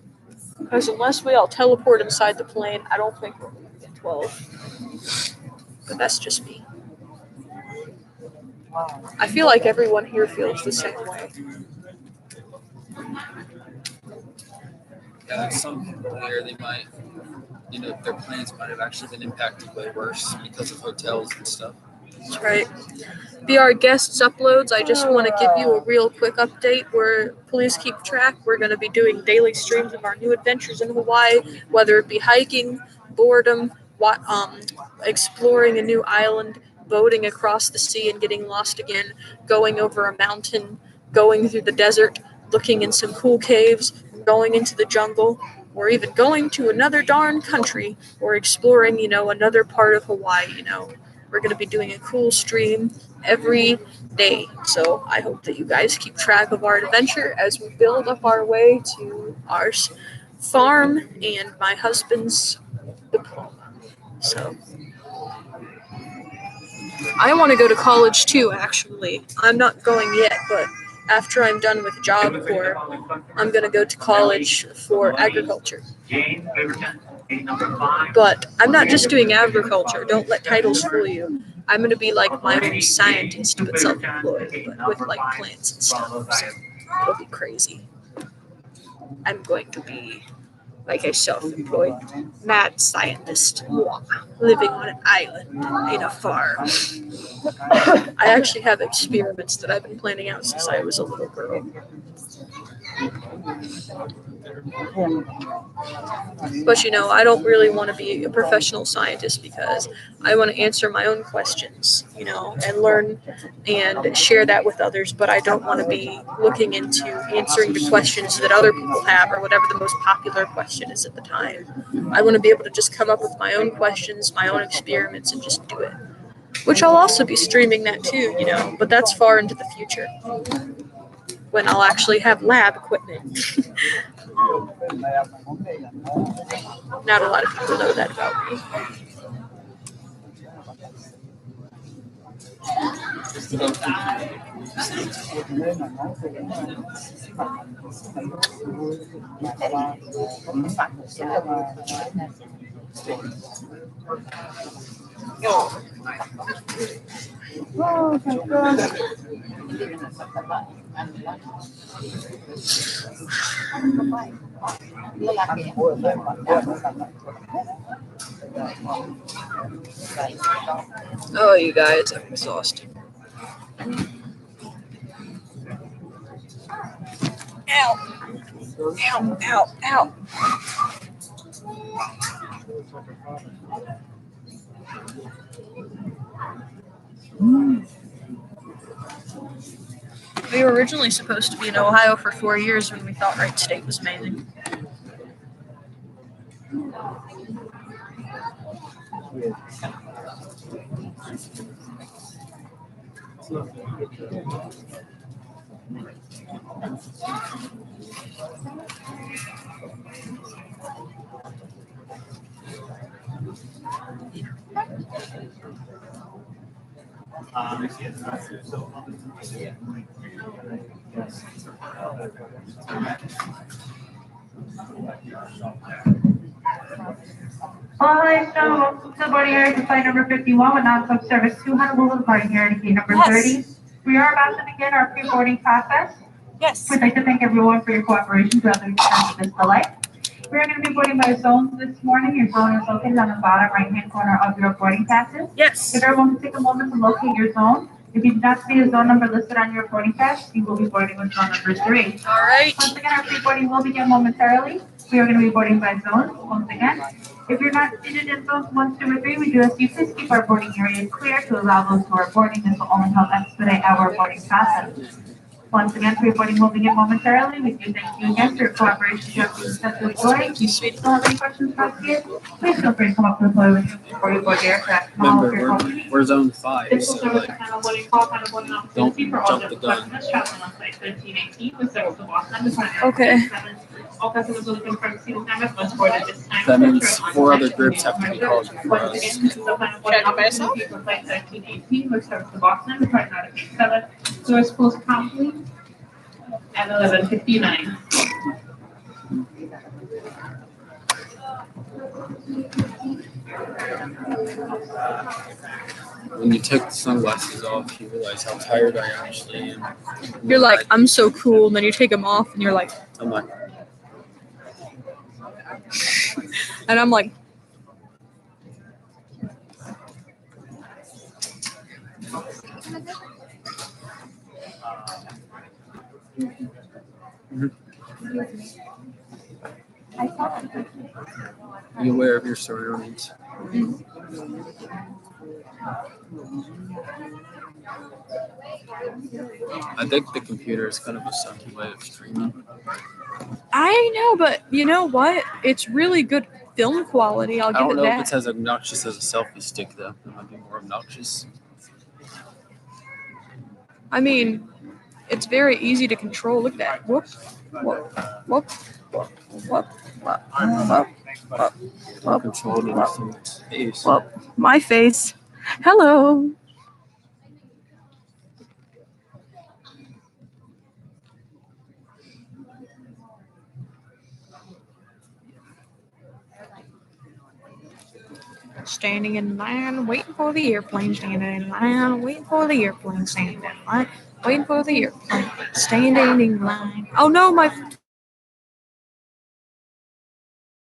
Because unless we all teleport inside the plane, I don't think we're leaving at 12. But that's just me. I feel like everyone here feels the same way. Yeah, there's some people here, they might, their plans might have actually been impacted way worse because of hotels and stuff. That's right. Be our guests uploads, I just want to give you a real quick update where please keep track. We're going to be doing daily streams of our new adventures in Hawaii, whether it be hiking, boredom, exploring a new island, boating across the sea and getting lost again, going over a mountain, going through the desert, looking in some cool caves, going into the jungle, or even going to another darn country or exploring, another part of Hawaii, We're going to be doing a cool stream every day. So I hope that you guys keep track of our adventure as we build up our way to our farm and my husband's diploma. So I want to go to college too, actually. I'm not going yet, but after I'm done with Job Corps, I'm going to go to college for agriculture. But I'm not just doing agriculture. Don't let titles fool you. I'm going to be like my own scientist, but self-employed, but with like plants and stuff. So it'll be crazy. I'm going to be like a self-employed mad scientist living on an island in a farm. I actually have experiments that I've been planning out since I was a little girl. But I don't really want to be a professional scientist because I want to answer my own questions, and learn and share that with others. But I don't want to be looking into answering the questions that other people have or whatever the most popular question is at the time. I want to be able to just come up with my own questions, my own experiments, and just do it. Which I'll also be streaming that too, but that's far into the future when I'll actually have lab equipment. Not a lot of people know that about me. Oh my God. Oh, you guys, I'm exhausted. Ow! Ow! Ow! Ow! We were originally supposed to be in Ohio for 4 years when we thought Wright State was amazing. Alright, so welcome to the boarding area to flight number 51 with non-stop service to Honolulu, boarding area to gate number 30. We are about to begin our pre-boarding process. Yes. We'd like to thank everyone for your cooperation throughout the extent of this delay. We are going to be boarding by zones this morning. Your zone is located on the bottom right-hand corner of your boarding passes. Yes. If everyone can take a moment to locate your zone. If you do not see the zone number listed on your boarding pass, you will be boarding with zone number 3. All right. Once again, our pre-boarding will begin momentarily. We are going to be boarding by zones once again. If you're not seated in zones 1, 2, or 3, we do ask you please keep our boarding area clear to allow those who are boarding. This will only help expedite our boarding process. Once again, pre-boarding will begin momentarily. We do thank you again for your cooperation throughout the extensive boarding. If you still have any questions for us here, please feel free to come up to the podium before you board the aircraft. Remember, we're zone 5, This so will serve as a final boarding call, final boarding opportunity for all jump the the gun. passengers traveling on flight 1318 with service to Boston, departing Okay. on 7. All passengers will confirm seating numbers must board at this time. That means 4 other groups have to be called for Once us. again, this is the final boarding opportunity for flight 1318 with service to Boston, departing out of gate 7. Doors closed promptly at 11:59. When you take the sunglasses off, you realize how tired I actually am. You're like, I'm so cool, and then you take them off, and you're like, I'm like, and I'm like, be aware of your surroundings. I think the computer is kind of a sucky way of streaming. I know, but you know what? It's really good film quality. I'll I give don't it know if that. it's as obnoxious as a selfie stick, though. It might be more obnoxious. I mean, it's very easy to control. Look at that. Whoop, whoop, whoop, whoop, whoop, whoop, whoop, whoop, whoop, Controlled in someone's face. whoop. My face. Hello. Standing in line, waiting for the airplane. Standing in line, waiting for the airplane. Standing in line, waiting for the airplane. Standing in line. Oh no, my